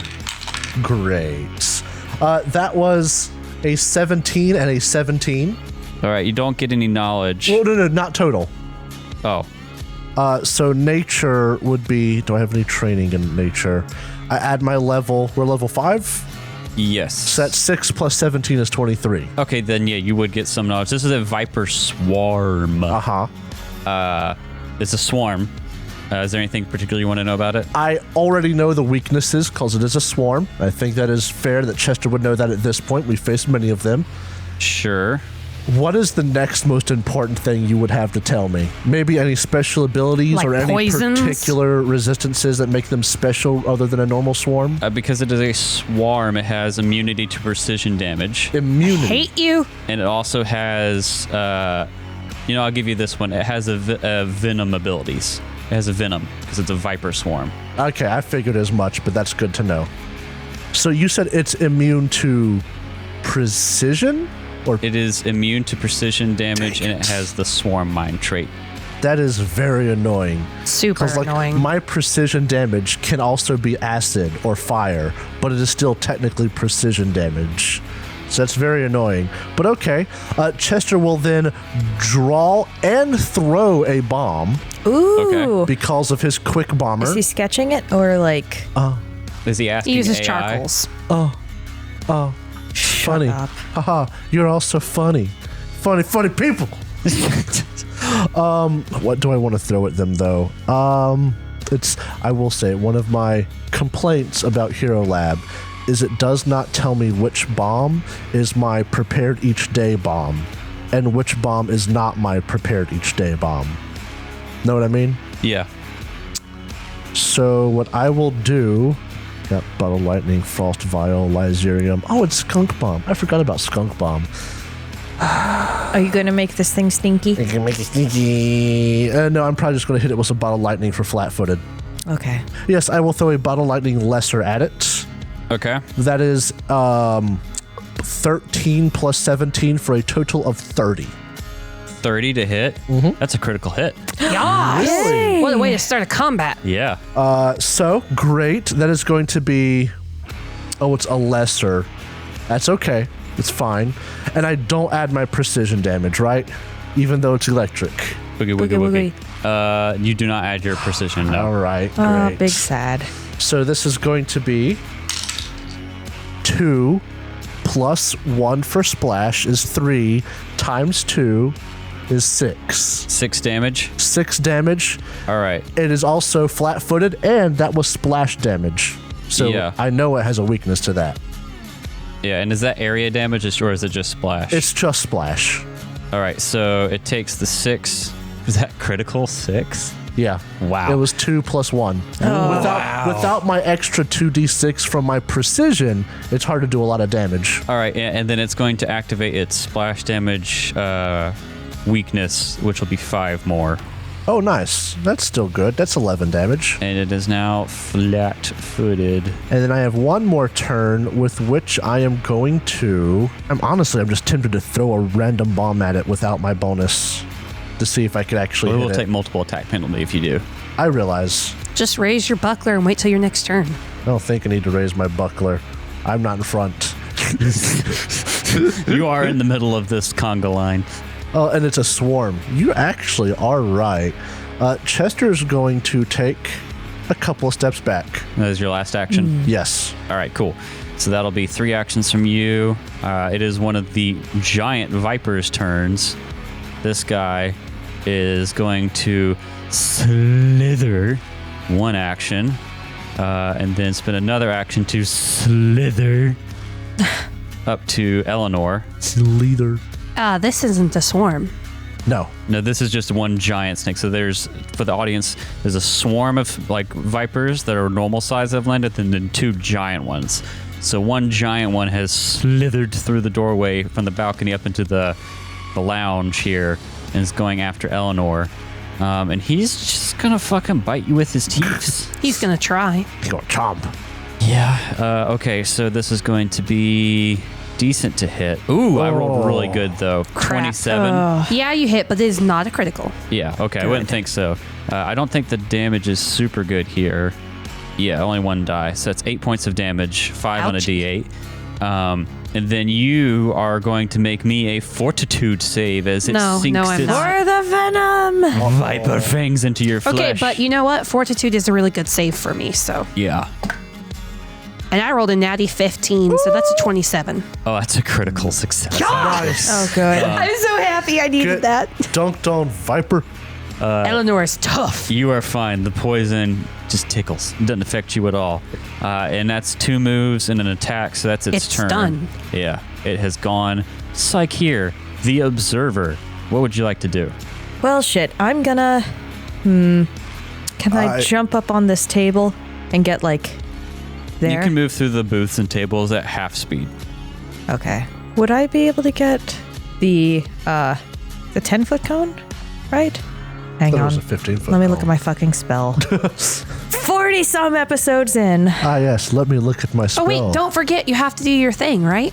Great. That was a 17 and a 17. All right, you don't get any knowledge. Well, no, not total. Oh. So nature would be, do I have any training in nature? I add my level, we're level 5? Yes. So that's 6 plus 17 is 23. Okay, then yeah, you would get some knowledge. This is a viper swarm. Uh-huh. It's a swarm. Is there anything particular you want to know about it? I already know the weaknesses because it is a swarm. I think that is fair that Chester would know that at this point. We've faced many of them. Sure. What is the next most important thing you would have to tell me? Maybe any special abilities Like or any poisons? particular resistances that make them special other than a normal swarm? Because it is a swarm, it has immunity to precision damage. Immunity. Hate you. And it also has, I'll give you this one. It has a venom abilities. It has a venom because it's a viper swarm. Okay, I figured as much, but that's good to know. So you said it's immune to precision? Or It is immune to precision damage, and it has the swarm mind trait. that is very annoying. Super Because annoying. my precision damage can also be acid or fire, but it is still technically precision damage. So that's very annoying. But okay, Chester will then draw and throw a bomb Ooh. Okay. because of his quick bomber. Is he sketching it or like? Is he asking He uses AI? charcoals. Funny. up. Haha, you're all so funny. Funny people. What do I want to throw at them though? I will say one of my complaints about Hero Lab is it does not tell me which bomb is my prepared each day bomb and which bomb is not my prepared each day bomb. Know what I mean? Yeah. So what I will do, got Bottle Lightning, Frost Vial, Lyserium. Oh, it's Skunk Bomb. I forgot about Skunk Bomb. Are you going to make this thing stinky? I can make it sneaky. No, I'm probably just going to hit it with some Bottle Lightning for flat-footed. Okay. Yes, I will throw a Bottle Lightning lesser at it. Okay. That is 13 plus 17 for a total of 30. 30 to hit. That's a critical hit. Yas. Really? What a way to start a combat. Yeah. So, great. That is going to be... Oh, it's a lesser. That's okay. It's fine. And I don't add my precision damage, right? Even though it's electric. Boogie, woogie, woogie. You do not add your precision, no. All right, Oh, great. big sad. So this is going to be 2 plus 1 for splash is 3 times 2 is 6. 6 damage. 6 damage. All right. It is also flat-footed, and that was splash damage. So Yeah. I know it has a weakness to that. Yeah, and is that area damage or is it just splash? It's just splash. All right, so it takes the 6. Was that critical 6? Yeah. Wow. It was 2 plus 1. Without my extra 2d6 from my precision, it's hard to do a lot of damage. All right, and then it's going to activate its splash damage weakness, which will be 5 more. Oh, nice. That's still good. That's 11 damage. And it is now flat-footed. And then I have one more turn with which I am going to... I'm just tempted to throw a random bomb at it without my bonus to see if I could actually hit it. It will take multiple attack penalty if you do. I realize. Just raise your buckler and wait till your next turn. I don't think I need to raise my buckler. I'm not in front. You are in the middle of this conga line. Oh, and it's a swarm. You actually are right. Chester's going to take a couple of steps back. That is your last action? Yes. All right, cool. So that'll be 3 actions from you. It is one of the giant viper's turns. This guy is going to slither 1 action, and then spend another action to slither up to Eleanor. Slither. This isn't a swarm. No, this is just one giant snake. So there's, for the audience, there's a swarm of like vipers that are normal size of landed, and then 2 giant ones. So one giant one has slithered through the doorway from the balcony up into the lounge here and is going after Eleanor. And he's just gonna fucking bite you with his teeth. He's gonna try. he's going to chomp. Yeah. Okay, so this is going to be decent to hit. Ooh, I rolled really good though. 27. Yeah, you hit, but it is not a critical. Yeah, okay, I wouldn't think so. I don't think the damage is super good here. Yeah, only 1 die. So that's 8 points of damage, 5 on a Ouch. D8. And then you are going to make me a fortitude save as it sinks I'm its not. For the venom. viper fangs into your flesh. Okay, but you know what? Fortitude is a really good save for me, so. Yeah. And I rolled a natty 15, so that's a 27. Oh, that's a critical success. Nice. Oh, good. I'm so happy I needed that. Dunked on Viper. Eleanor is tough. You are fine. The poison just tickles. It doesn't affect you at all. And that's 2 moves and an attack, so that's its turn. It's done. Yeah, it has gone. Psych here, the Observer. What would you like to do? Well, shit. I'm gonna... Can I jump up on this table and get, like, there? You can move through the booths and tables at half speed. Okay. Would I be able to get the 10-foot cone? Right? Hang There on. was a 15-foot Let me look cone. at my fucking spell. 40-some episodes in. Ah, yes. Let me look at my spell. Oh, wait, don't forget, you have to do your thing, right?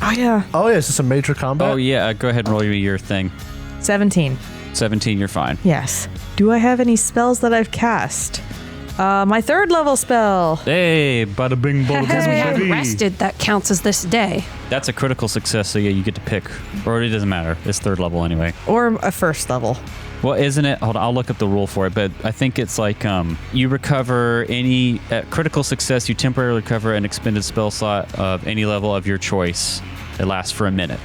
Oh, yeah. Oh, yeah. Is this a major combat? Oh, yeah, go ahead and roll your thing. 17. 17, you're fine. Yes. Do I have any spells that I've cast? My 3rd level spell. Hey, bada bing, bada Because we bing, haven't baby. rested, that counts as this day. That's a critical success, so yeah, you get to pick. Or it doesn't matter. It's 3rd level anyway. Or a 1st level. Well, isn't it? Hold on, I'll look up the rule for it, but I think it's like you recover any critical success. You temporarily recover an expended spell slot of any level of your choice. It lasts for a minute.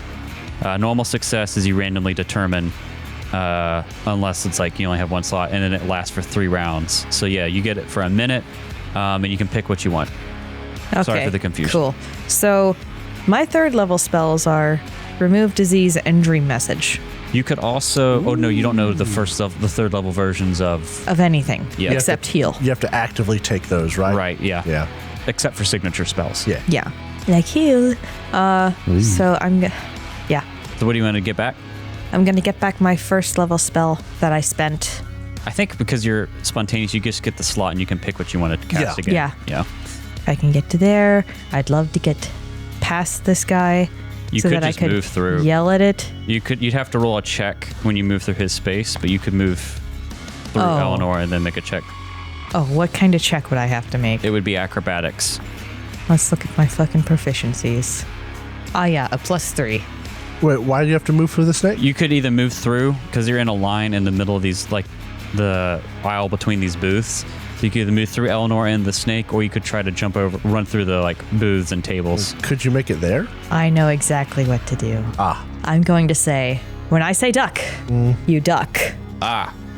Normal success is you randomly determine, unless it's like you only have 1 slot, and then it lasts for 3 rounds. So yeah, you get it for a minute, and you can pick what you want. Okay. Sorry for the confusion. Cool. So my 3rd level spells are Remove Disease and Dream Message. You could also. Oh no, you don't know the 3rd level versions of. Of anything. Yeah. Except heal. You have to actively take those, right? Right. Yeah. Yeah. Except for signature spells. Yeah. Yeah. Like heal. So I'm gonna. Yeah. So what do you want to get back? I'm gonna get back my 1st level spell that I spent. I think because you're spontaneous, you just get the slot and you can pick what you want to cast again. Yeah. Yeah. If I can get to there, I'd love to get past this guy. You so could that just I could move through. Yell at it. You'd have to roll a check when you move through his space, but you could move through Oh. Eleanor and then make a check. Oh, what kind of check would I have to make? It would be acrobatics. Let's look at my fucking proficiencies. Ah, yeah, a +3. Wait, why do you have to move through the snake? You could either move through because you're in a line in the middle of these, like the aisle between these booths. So you could either move through Eleanor and the snake, or you could try to jump over, run through the like booths and tables. Could you make it there? I know exactly what to do. Ah. I'm going to say, when I say duck, you duck.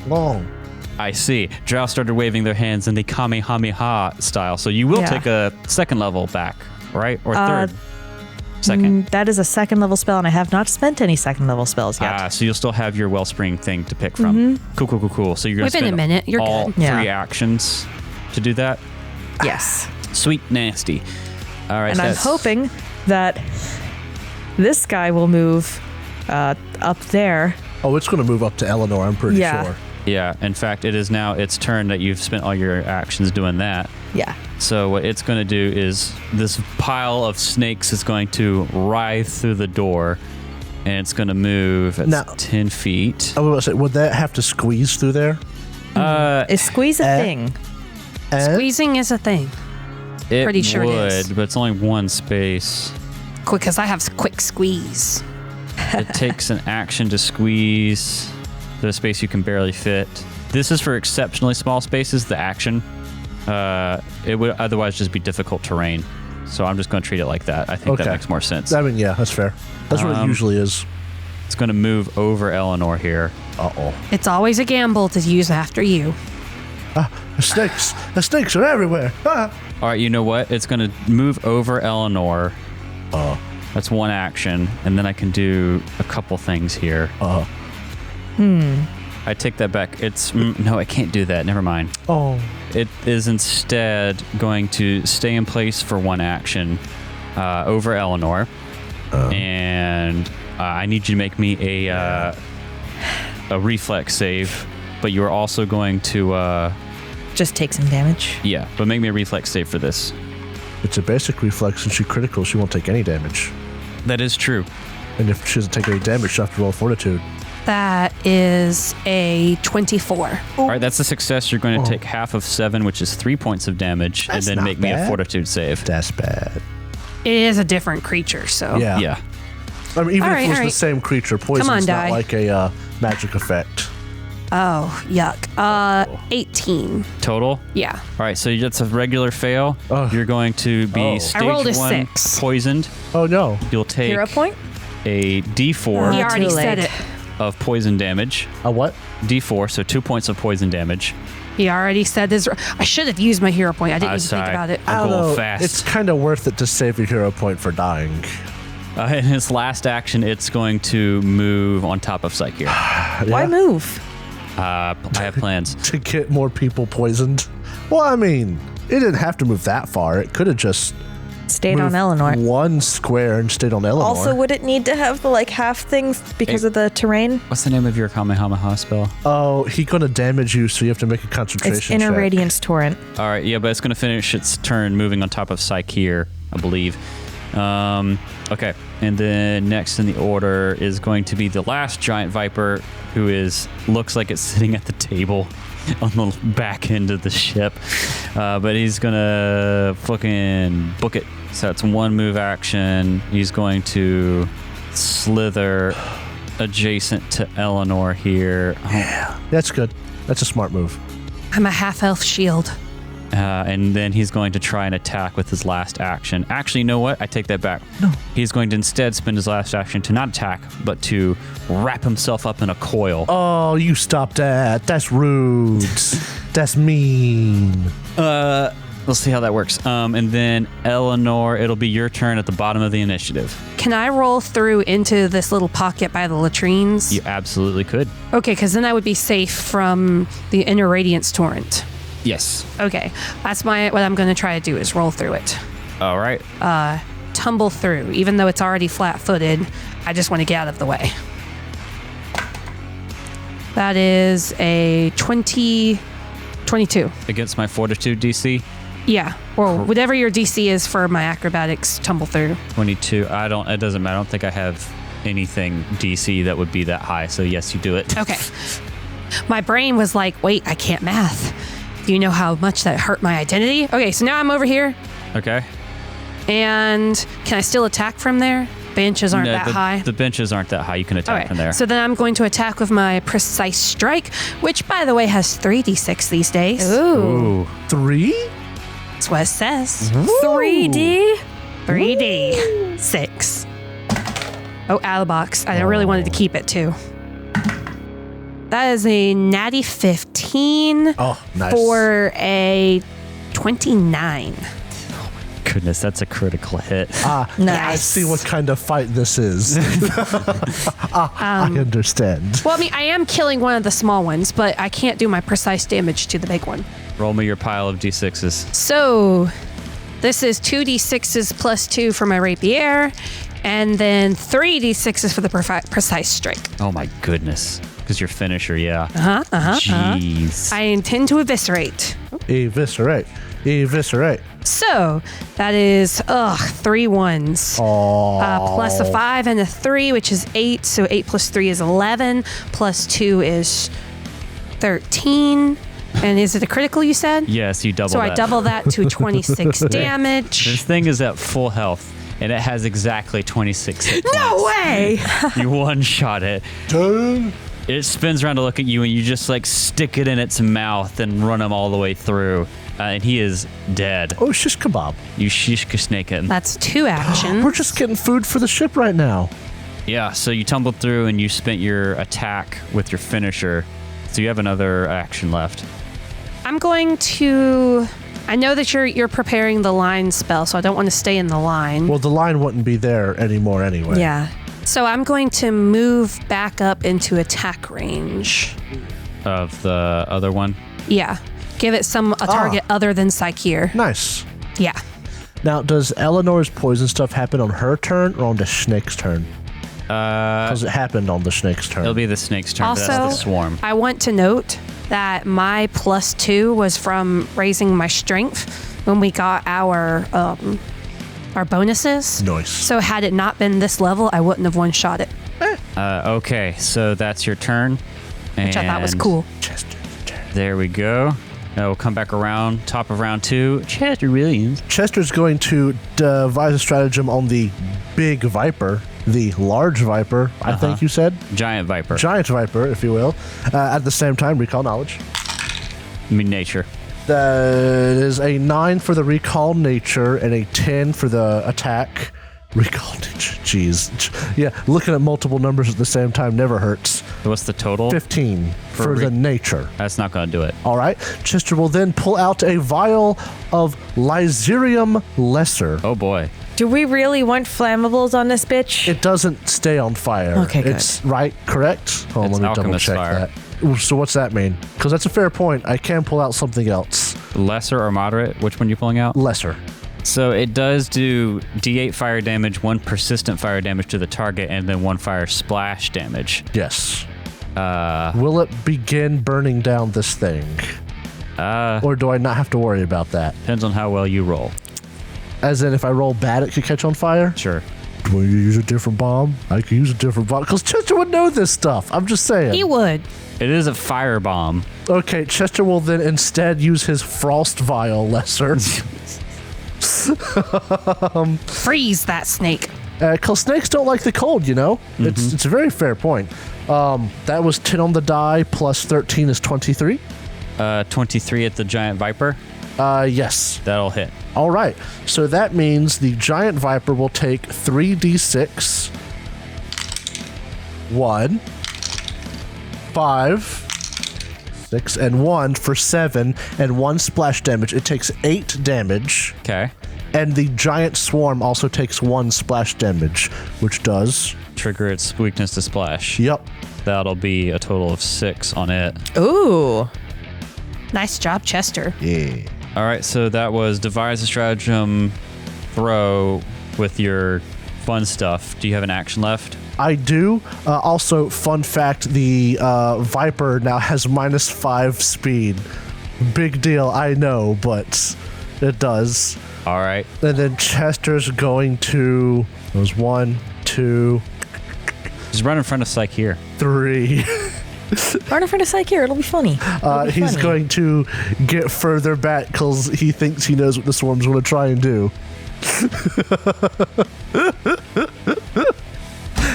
Long. I see. Drow started waving their hands in the Kamehameha style, so you will Yeah. take a 2nd level back, right? Or 3rd? 2nd. That is a 2nd level spell, and I have not spent any 2nd level spells yet. So you'll still have your wellspring thing to pick from. Cool. So you're going to Within spend a minute, you're all good. 3 Yeah. actions to do that. Yes. Sweet nasty. All right. And I'm hoping that this guy will move up there Oh, it's going to move up to Eleanor, I'm pretty sure. Yeah, in fact, it is now its turn that you've spent all your actions doing that. Yeah. So what it's going to do is this pile of snakes is going to writhe through the door, and it's going to move at 10 feet. I was about to say, would that have to squeeze through there? Is squeeze a thing? Squeezing is a thing. Pretty sure it is. But it's only one space. Quick, because I have quick squeeze. It takes an action to squeeze the space you can barely fit. This is for exceptionally small spaces, the action. It would otherwise just be difficult terrain. So I'm just going to treat it like that. I think that makes more sense. I mean, yeah, that's fair. That's what it usually is. It's going to move over Eleanor here. Uh-oh. It's always a gamble to use after you. The snakes. The snakes are everywhere. All right, you know what? It's going to move over Eleanor. That's one action. And then I can do a couple things here. I take that back. It's no, I can't do that. Never mind. Oh. It is instead going to stay in place for one action over Eleanor. And I need you to make me a reflex save. But you are also going to... just take some damage. Yeah, but make me a reflex save for this. It's a basic reflex, and she's critical. She won't take any damage. That is true. And if she doesn't take any damage, she'll have to roll fortitude. That is a 24. All right, that's a success. You're going to take half of 7, which is 3 points of damage, That's and then not make me a bad. fortitude save. That's bad. It is a different creature, so. Yeah. I mean, even All if it was right. the same creature, poison's on, not die. like a magic effect. Oh, yuck. 18. Total? Yeah. All right, so that's a regular fail. You're going to be stage I rolled a 1 6. poisoned. Oh, no. You'll take Hero point? a D4 He already too said late. it. of poison damage. A what? D4, so 2 points of poison damage. He already said his. I should have used my hero point. I didn't even think about it. I'm I don't going know. fast. It's kind of worth it to save your hero point for dying. In his last action, it's going to move on top of Psyche here. Why move? I have plans. To get more people poisoned. Well, I mean, it didn't have to move that far. It could have just Stayed on moved Eleanor. one square and stayed on Eleanor. Also, would it need to have the half things because of the terrain? What's the name of your Kamehameha spell? Oh, he's going to damage you, so you have to make a concentration It's Inner check. Radiance Torrent. All right, yeah, but it's going to finish its turn moving on top of Psyche here, I believe. Okay, and then next in the order is going to be the last giant viper, who looks like it's sitting at the table on the back end of the ship. But he's going to fucking book it. So that's one move action. He's going to slither adjacent to Eleanor here. Yeah, that's good. That's a smart move. I'm a half-elf shield. And then he's going to try and attack with his last action. Actually, you know what? I take that back. No. He's going to instead spend his last action to not attack, but to wrap himself up in a coil. Oh, you stop that. That's rude. That's mean. We'll see how that works. And then Eleanor, it'll be your turn at the bottom of the initiative. Can I roll through into this little pocket by the latrines? You absolutely could. Okay, because then I would be safe from the Inner Radiance Torrent. Yes. Okay, that's what I'm going to try to do is roll through it. All right. Tumble through. Even though it's already flat-footed, I just want to get out of the way. That is a 22. Against my fortitude DC? Yeah, or whatever your DC is for my acrobatics tumble through. 22. It doesn't matter. I don't think I have anything DC that would be that high. So yes, you do it. Okay. My brain was like, wait, I can't math. Do you know how much that hurt my identity? Okay, so now I'm over here. Okay. And can I still attack from there? Benches aren't that high. The benches aren't that high. You can attack from there. So then I'm going to attack with my precise strike, which, by the way, has 3d6 these days. Ooh. 3? That's what it says. 3D? 3d6. Oh, out of the box. I really wanted to keep it, too. That is a natty 15 Oh, nice. for a 29. Goodness, that's a critical hit. I Nice. see what kind of fight this is. I understand. Well, I mean, I am killing one of the small ones, but I can't do my precise damage to the big one. Roll me your pile of D6s. So, this is 2d6s plus 2 for my rapier, And then 3d6s for the precise strike. Oh my goodness. Because your finisher, yeah. Jeez. I intend to eviscerate. Eviscerate. So that is 3 ones. Plus a 5 and a 3, which is 8. So 8 plus 3 is 11. Plus 2 is 13. And is it a critical, you said? Yes, you double so that. I double that to 26 damage. This thing is at full health, and it has exactly 26 hit points. No way! You one-shot it. It spins around to look at you, and you just like stick it in its mouth and run him all the way through. And he is dead. Oh, shish kebab. You shishka snake him. That's 2 actions. We're just getting food for the ship right now. Yeah, so you tumbled through and you spent your attack with your finisher. So you have another action left. I'm going to... I know that you're preparing the line spell, so I don't want to stay in the line. Well, the line wouldn't be there anymore anyway. Yeah. So I'm going to move back up into attack range. Of the other one? Yeah. Give it a target other than Psycheer. Nice. Yeah. Now, does Eleanor's poison stuff happen on her turn or on the snake's turn? Because it happened on the snake's turn. It'll be the snake's turn, Also, but that's the swarm. I want to note that my +2 was from raising my strength when we got our bonuses. Nice. So had it not been this level, I wouldn't have one-shot it, Okay, so that's your turn. which I thought was cool. There we go. Now we'll come back around, top of round 2. Chester Williams. Chester's going to devise a stratagem on the big viper, the large viper, I think you said. Giant Viper. Giant viper, if you will. At the same time, recall knowledge. I mean nature. That is a 9 for the recall nature and a 10 for the attack. Recall nature, jeez. Yeah, looking at multiple numbers at the same time never hurts. What's the total? 15 for the nature. That's not going to do it. All right. Chester will then pull out a vial of Lyserium Lesser. Oh boy. Do we really want flammables on this bitch? It doesn't stay on fire. Okay, good. It's right, correct? Oh, It's let me double alchemist check fire. that. So what's that mean? Because that's a fair point. I can pull out something else. Lesser or moderate? Which one are you pulling out? Lesser. So it does do D8 fire damage, 1 persistent fire damage to the target, and then 1 fire splash damage. Yes. Will it begin burning down this thing? Or do I not have to worry about that? Depends on how well you roll. As in, if I roll bad, it could catch on fire? Sure. Do I use a different bomb? I could use a different bomb. Because Chester would know this stuff. I'm just saying. He would. It is a fire bomb. Okay, Chester will then instead use his frost vial lesser. Freeze that snake. Because snakes don't like the cold, you know? It's a very fair point. That was 10 on the die, plus 13 is 23. 23 at the giant viper. Yes. That'll hit. All right. So that means the giant viper will take 3d6. 1, 5, 6, and 1 for 7, and 1 splash damage. It takes 8 damage. Okay. And the giant swarm also takes 1 splash damage, which does... Trigger its weakness to splash. Yep. That'll be a total of 6 on it. Ooh. Nice job, Chester. Yeah. All right, so that was devise a stratagem, throw with your fun stuff. Do you have an action left? I do. Also, fun fact, the Viper now has -5 speed. Big deal, I know, but it does. All right. And then Chester's going to... It was 1, 2, Just run in front of Psyche here. 3. Run in front of Psyche here. It'll be funny. He's going to get further back because he thinks he knows what the swarm's going to try and do.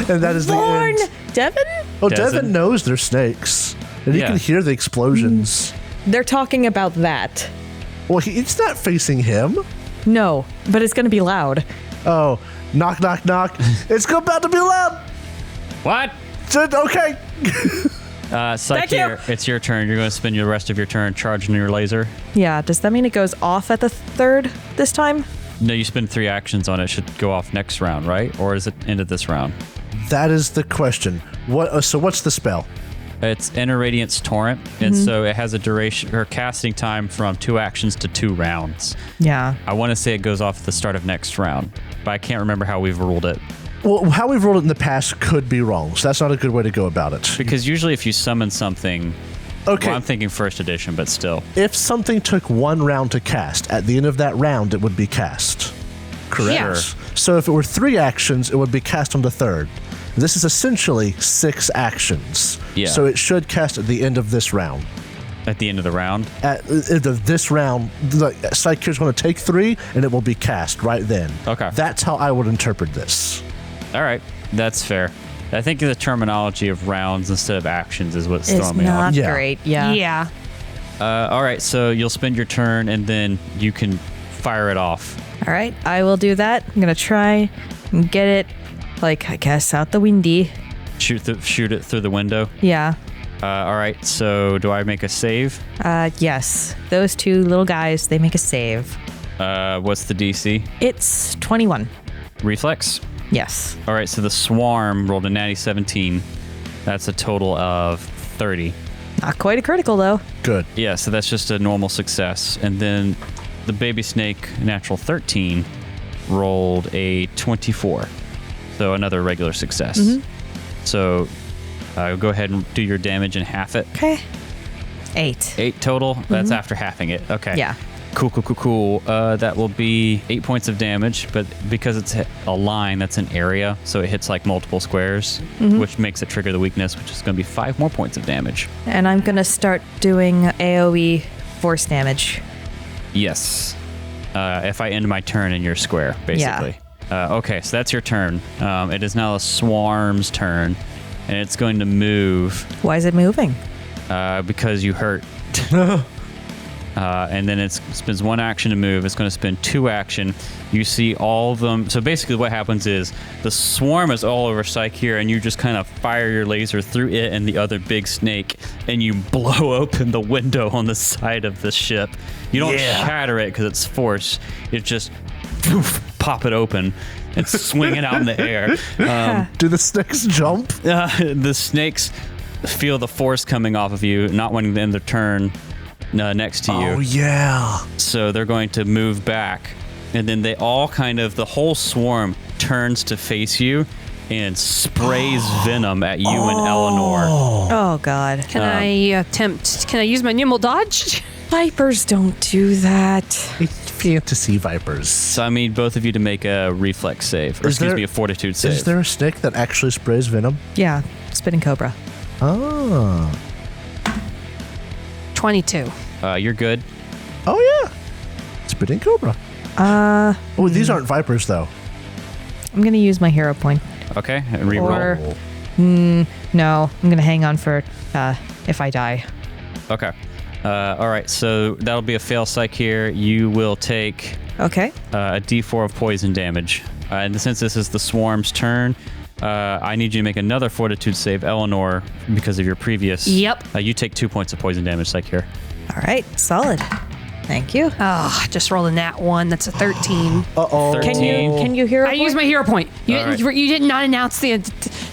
And that is Lorne! the end. Devin? Oh, Devin? Devin knows they're snakes. And he Yeah. can hear the explosions. They're talking about that. Well, it's not facing him. No, but it's going to be loud. Oh, knock, knock, knock. It's about to be loud. What? Okay. Psyche, you. it's your turn. You're going to spend the rest of your turn charging your laser. Yeah, does that mean it goes off at the third this time? No, you spend 3 actions on it. It should go off next round, right? Or is it end of this round? That is the question. So what's the spell? It's Inner Radiance Torrent, and so it has a duration or casting time from 2 actions to 2 rounds. Yeah. I want to say it goes off at the start of next round, but I can't remember how we've ruled it. Well, how we've rolled it in the past could be wrong, so that's not a good way to go about it. Because usually if you summon something, Okay. well, I'm thinking first edition, but still. If something took 1 round to cast, at the end of that round, it would be cast. Correct? Yeah. So if it were 3 actions, it would be cast on the 3rd. This is essentially 6 actions. Yeah. So it should cast at the end of this round. At the end of the round? At the end of this round, the Psychic is going to take 3, and it will be cast right then. Okay. That's how I would interpret this. All right. That's fair. I think the terminology of rounds instead of actions is what's It's throwing me off. not Yeah. great. Yeah. Yeah. All right. So you'll spend your turn, and then you can fire it off. All right, I will do that. I'm gonna try and get it, like I guess, out the windy. Shoot it through the window. Yeah. All right. So do I make a save? Yes. Those 2 little guys, they make a save. What's the DC? It's 21. Reflex. Yes. All right. So the swarm rolled a natty 17. That's a total of 30. Not quite a critical though. Good. Yeah. So that's just a normal success, and then the baby snake natural 13 rolled a 24. So another regular success. So go ahead and do your damage and half it. Okay. 8. 8 total. That's after halving it. Okay. Yeah. Cool. That will be 8 points of damage, but because it's a line, that's an area, so it hits like multiple squares, which makes it trigger the weakness, which is going to be 5 more points of damage. And I'm gonna start doing AoE force damage. Yes. If I end my turn in your square, basically. Okay, so that's your turn. It is now the swarm's turn, and it's going to move Why is it moving? because you hurt. And then it spends 1 action to move. It's going to spend 2 action. You see all of them. So basically what happens is the swarm is all over Psyche here, and you just kind of fire your laser through it and the other big snake, and you blow open the window on the side of the ship. You don't shatter it because it's force. It just pop it open and swing it out in the air. Do the snakes jump? The snakes feel the force coming off of you, not wanting to end their turn next to you. Oh, yeah. So they're going to move back, and then they all the whole swarm turns to face you and sprays venom at you and Eleanor. Oh God. Can I use my nimble dodge? Vipers don't do that. It's fantasy vipers. So I need both of you to make a reflex save, or a fortitude save. Is there a snake that actually sprays venom? Yeah. Spitting cobra. Oh. 22. You're good. Oh, yeah. Spitting cobra. Oh, these aren't vipers, though. I'm gonna use my hero point. Okay, and reroll. Or no, I'm gonna hang on for if I die. Okay. All right, so that'll be a fail psych here. You will take Okay. a d4 of poison damage. And since this is the swarm's turn, I need you to make another fortitude save, Eleanor, because of your previous. Yep. You take 2 points of poison damage, psych here. All right. Solid. Thank you. Oh, just rolled a nat 1. That's a 13. Uh-oh. 13. Can you hear? I used my hero point. You All did not announce You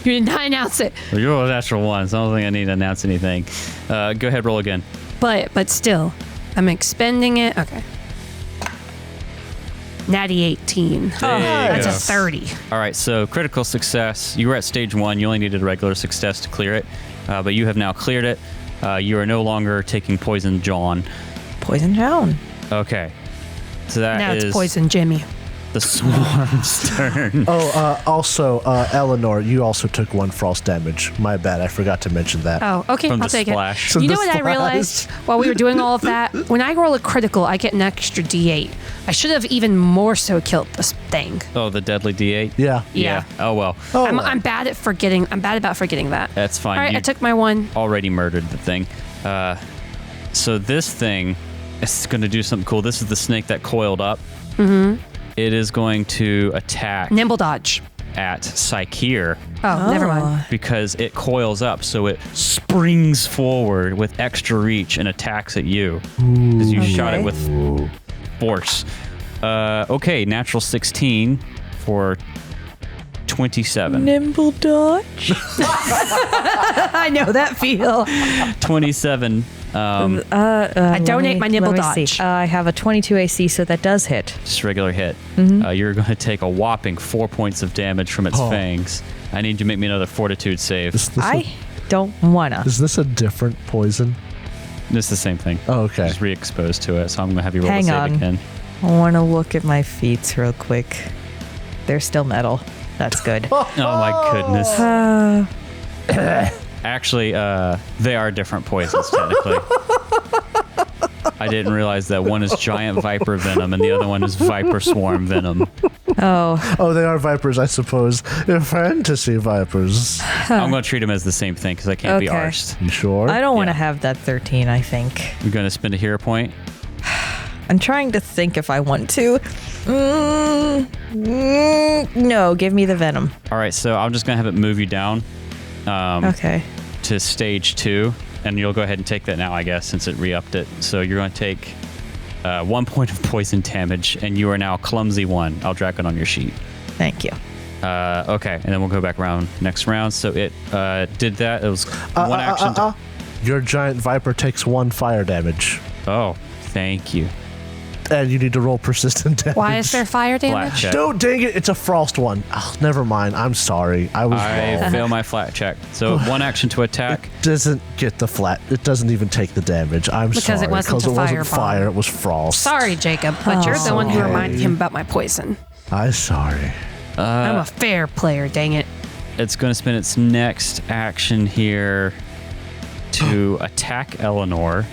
did not announce it. Well, you rolled a natural 1, so I don't think I need to announce anything. Go ahead, roll again. But still, I'm expending it. Okay. Natty 18. That's a 30. All right, so critical success. You were at stage 1. You only needed a regular success to clear it, but you have now cleared it. You are no longer taking poison John. Poison down. Okay. So that Now is it's poison Jimmy. the swarm's turn. Also, Eleanor, you also took 1 frost damage. My bad, I forgot to mention that. Oh, okay. From I'll the take splash. it. You know From what the I realized while we were doing all of that? When I roll a critical, I get an extra D8. I should have even more so killed this thing. Oh, the deadly D8? Yeah. Yeah. Oh, well. I'm bad at forgetting. I'm bad about forgetting that. That's fine. All right, You I took my 1. already murdered the thing. So this thing is going to do something cool. This is the snake that coiled up. Mm-hmm. It is going to attack Nimble dodge. at Psycheer Oh, never mind. because it coils up, so it springs forward with extra reach and attacks at you because you shot it with force. Okay, natural 16 for 27. Nimble dodge. I know that feel. 27. I donate my nimble let me dodge. see. I have a 22 AC, so that does hit. Just regular hit. Mm-hmm. You're going to take a whopping 4 points of damage from its fangs. I need you to make me another fortitude save. I don't wanna. Is this a different poison? It's the same thing. Oh, okay. Just re-exposed to it, so I'm going to have you roll Hang a save on. again. I want to look at my feet real quick. They're still metal. That's good. Oh my goodness. Actually, they are different poisons, technically. I didn't realize that one is giant viper venom and the other one is viper swarm venom. Oh, they are vipers, I suppose. They're fantasy vipers. I'm going to treat them as the same thing because I can't be Okay. arsed. You sure? I don't want to Yeah. have that 13, I think. You're going to spend a hero point. I'm trying to think if I want to. No, give me the venom. All right, so I'm just going to have it move you down Okay. to stage 2, and you'll go ahead and take that now, I guess, since it re-upped it. So you're going to take 1 point of poison damage, and you are now clumsy 1. I'll drag it on your sheet. Thank you. Okay, and then we'll go back around next round. So it did that. It was one action. Your giant viper takes 1 fire damage. Oh, thank you. And you need to roll persistent damage. Why is there fire Flat damage? check. No, dang it. It's a frost one. Oh, never mind. I'm sorry. I was I wrong. fail my flat check. So 1 action to attack. Doesn't get the flat. It doesn't even take the damage. I'm Because sorry. it wasn't a it wasn't fireball. fire. It was frost. Sorry, Jacob, but you're the one who okay. reminded him about my poison. I'm sorry. I'm a fair player, dang it. It's going to spend its next action here to attack Eleanor.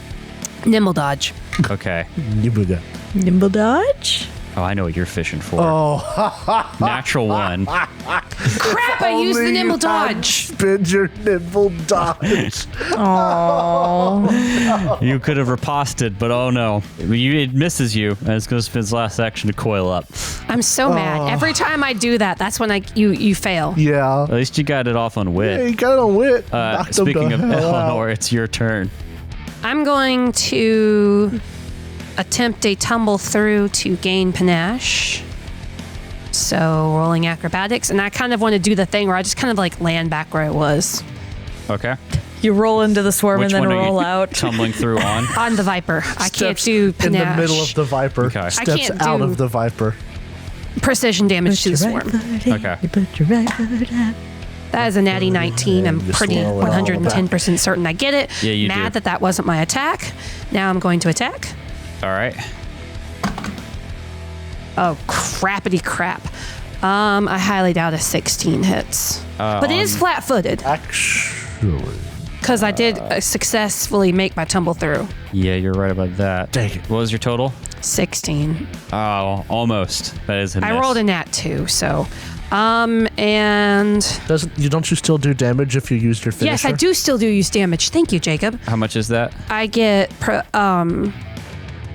Nimble dodge. Okay. Nibuga. Nimble dodge? Oh, I know what you're fishing for. Oh, Natural 1. Crap, I used the Only nimble you had dodge. Spin your nimble dodge. Oh. You could have riposted, but oh no. It misses you, and it's going to spend its last action to coil up. I'm so mad. Every time I do that, that's when you fail. Yeah. At least you got it off on Yeah, wit. you got it on wit. Knocked him Speaking the of hell out. Eleanor, it's your turn. I'm going to attempt a tumble through to gain panache. So rolling acrobatics, and I kind of want to do the thing where I just kind of like land back where I was Okay. You roll into the swarm Which and then one are roll you out. tumbling through on? on the viper. I can't Steps do in panache. the middle of the viper. Okay. I Steps can't out do- of the viper. Precision damage to the swarm. Okay. You put your right foot out. That is a natty 19. I'm You pretty slow it all 110% certain I get it. Yeah, you Mad do. that wasn't my attack. Now I'm going to attack. All right. Oh, crappity crap. I highly doubt a 16 hits. But it is flat-footed Actually. because I did successfully make my tumble through. Yeah, you're right about that. Dang it. What was your total? 16. Oh, almost. That is a miss. I rolled a nat 2, so. And Don't you still do damage if you use your finisher? yes, I do still do use damage. Thank you, Jacob. How much is that? I get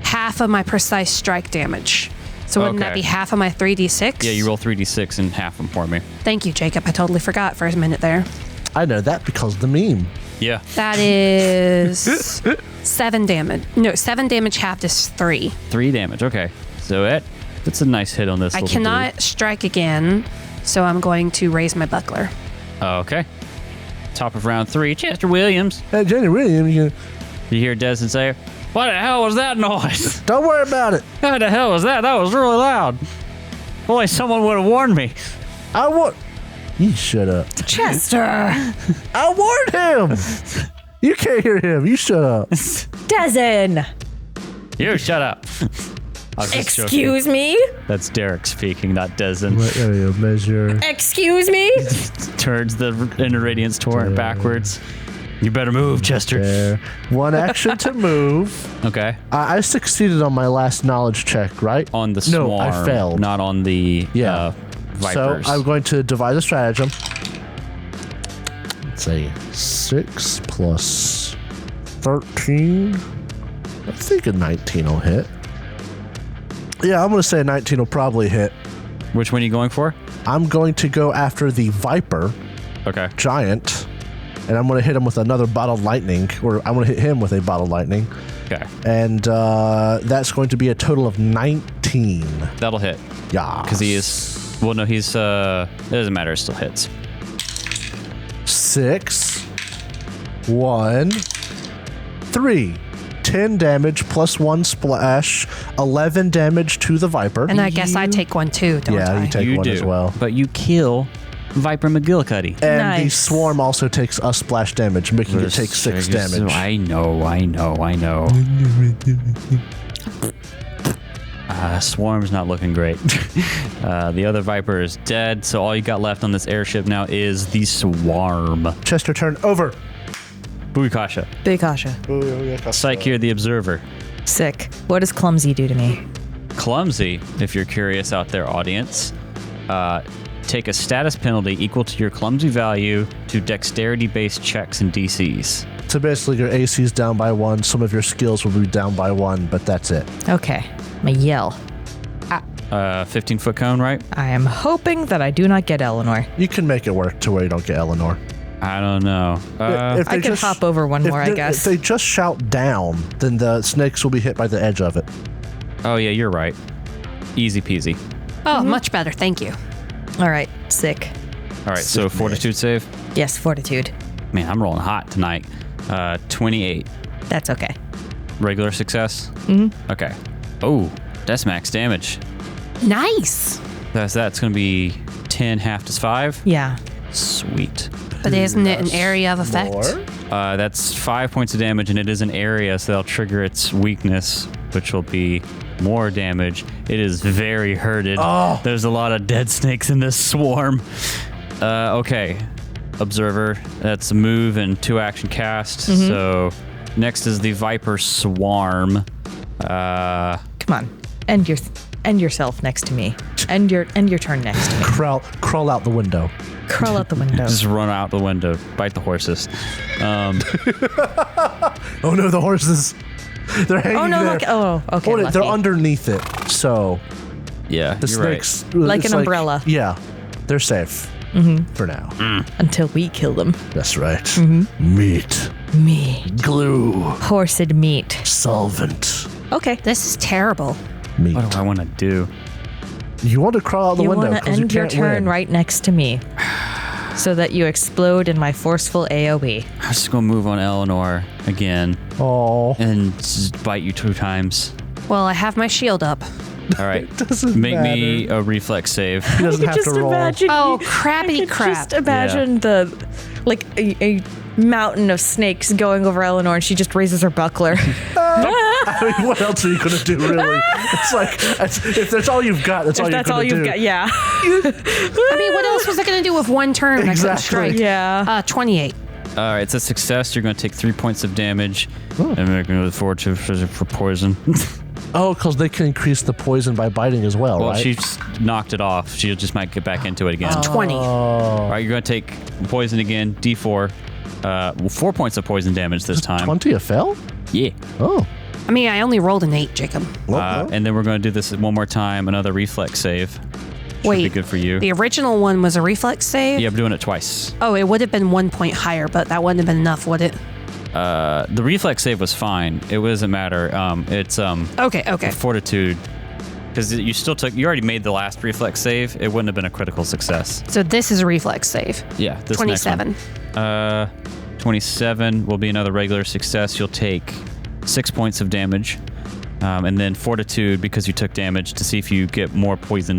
half of my precise strike damage. So wouldn't that Okay. be half of my 3d6? Yeah, you roll 3d6 and half them for me. Thank you, Jacob. I totally forgot for a minute there. I know that because of the meme. Yeah. That is 7 damage. No, 7 damage halved is 3. 3 damage. Okay. So that's a nice hit on this. I little cannot strike again, so I'm going to raise my buckler. dude. Okay. Top of round 3, Chester Williams. Hey, Jenny Williams, You hear Desmond say, "What the hell was that noise? don't worry about it. What the hell was that? That was really loud. Boy, someone would have warned me." You shut up. Chester! I warned him. You can't hear him. You shut up. Dezen! You shut up. I was just joking. Excuse me? That's Derek speaking, not Desmond. What area measure? Excuse me? Turns the inner radiance torrent backwards. You better move, Chester. There. One action to move. Okay. I succeeded on my last knowledge check, right? On the swarm. No, I failed. Not on the vipers. So I'm going to devise a stratagem. Let's say 6 plus 13. I think a 19 will hit. Yeah, I'm going to say a 19 will probably hit. Which one are you going for? I'm going to go after the Viper Okay. giant, and I'm going to hit him with another bottled lightning, or I'm going to hit him with a bottled lightning. Okay. And that's going to be a total of 19. That'll hit. Yeah. Because he is Well, no, he's, it doesn't matter. It still hits. 6, 1, 3. 10 damage plus 1 splash, 11 damage to the Viper. And I guess I take one too, don't I? Yeah, you take one as well. But you kill Viper McGillicuddy. And the swarm also takes a splash damage, making it take 6 damage. I know. Swarm's not looking great. The other Viper is dead, so all you got left on this airship now is the swarm. Chester, turn over. Booyakasha. Psyche here, the observer. Sick. What does clumsy do to me? Clumsy, if you're curious out there, audience, take a status penalty equal to your clumsy value to dexterity-based checks and DCs. So basically, your AC is down by 1. Some of your skills will be down by 1, but that's it. Okay. I'm a yell. 15-foot cone, right? I am hoping that I do not get Eleanor. You can make it work to where you don't get Eleanor. I don't know. If they I could hop over one more, I guess. If they just shout down, then the snakes will be hit by the edge of it. Oh, yeah, you're right. Easy peasy. Oh, much better. Thank you. All right. Sick. All right, so fortitude save. Yes, fortitude. Man, I'm rolling hot tonight. 28. That's okay. Regular success? Mm-hmm. Okay. Oh, that's max damage. Nice. That's going to be 10 half to 5. Yeah. Sweet. But isn't it an area of effect? That's 5 points of damage, and it is an area, so that'll trigger its weakness, which will be more damage. It is very hurted. Oh. There's a lot of dead snakes in this swarm. Okay. Observer. That's a move and 2 action cast. Mm-hmm. So next is the Viper Swarm. Come on. End yourself next to me. End your turn next to me. Crawl out the window. Crawl out the window. Just run out the window. Bite the horses. Oh no, the horses. They're hanging there. Look. Oh, okay. Oh, they're underneath it. So Yeah, the you're snakes, Like it's an umbrella. Yeah, they're safe for now. Until we kill them. That's right. Meat, glue, Horsed meat. solvent, Okay. This is terrible. meat. What do I want to do? You want to crawl out the You window want to because you end your can't turn win. right next to me, so that you explode in my forceful AOE. I'm just going to move on Eleanor again Oh, and just bite you 2 times. Well, I have my shield up. All right. doesn't Make matter. me a reflex save. He doesn't have to roll. Oh, crappy crap. Just imagine like a mountain of snakes going over Eleanor, and she just raises her buckler. I mean, what else are you going to do, really? It's like, if that's all you've got, that's all you're going to do. got, yeah. I mean, what else was I going to do with one turn? I couldn't Exactly. strike. Yeah. 28. All right, it's a success. You're going to take 3 points of damage. And we're going to look forward to for poison. Oh, because they can increase the poison by biting as well, Well, right? she just knocked it off. She just might get back into it again. 20. All right, you're going to take poison again. D4. 4 points of poison damage this time. 20 a fell? Yeah. Oh. I mean, I only rolled an 8, Jacob. And then we're going to do this one more time. Another reflex save. Should Wait, be good for you. the original one was a reflex save? Yeah, I'm doing it twice. Oh, it would have been 1 point higher, but that wouldn't have been enough, would it? The reflex save was fine. It doesn't matter. It's Okay. fortitude. Because you already made the last reflex save. It wouldn't have been a critical success. So this is a reflex save. Yeah, this 27. next one. 27 will be another regular success. You'll take 6 points of damage. And then fortitude, because you took damage, to see if you get more poison.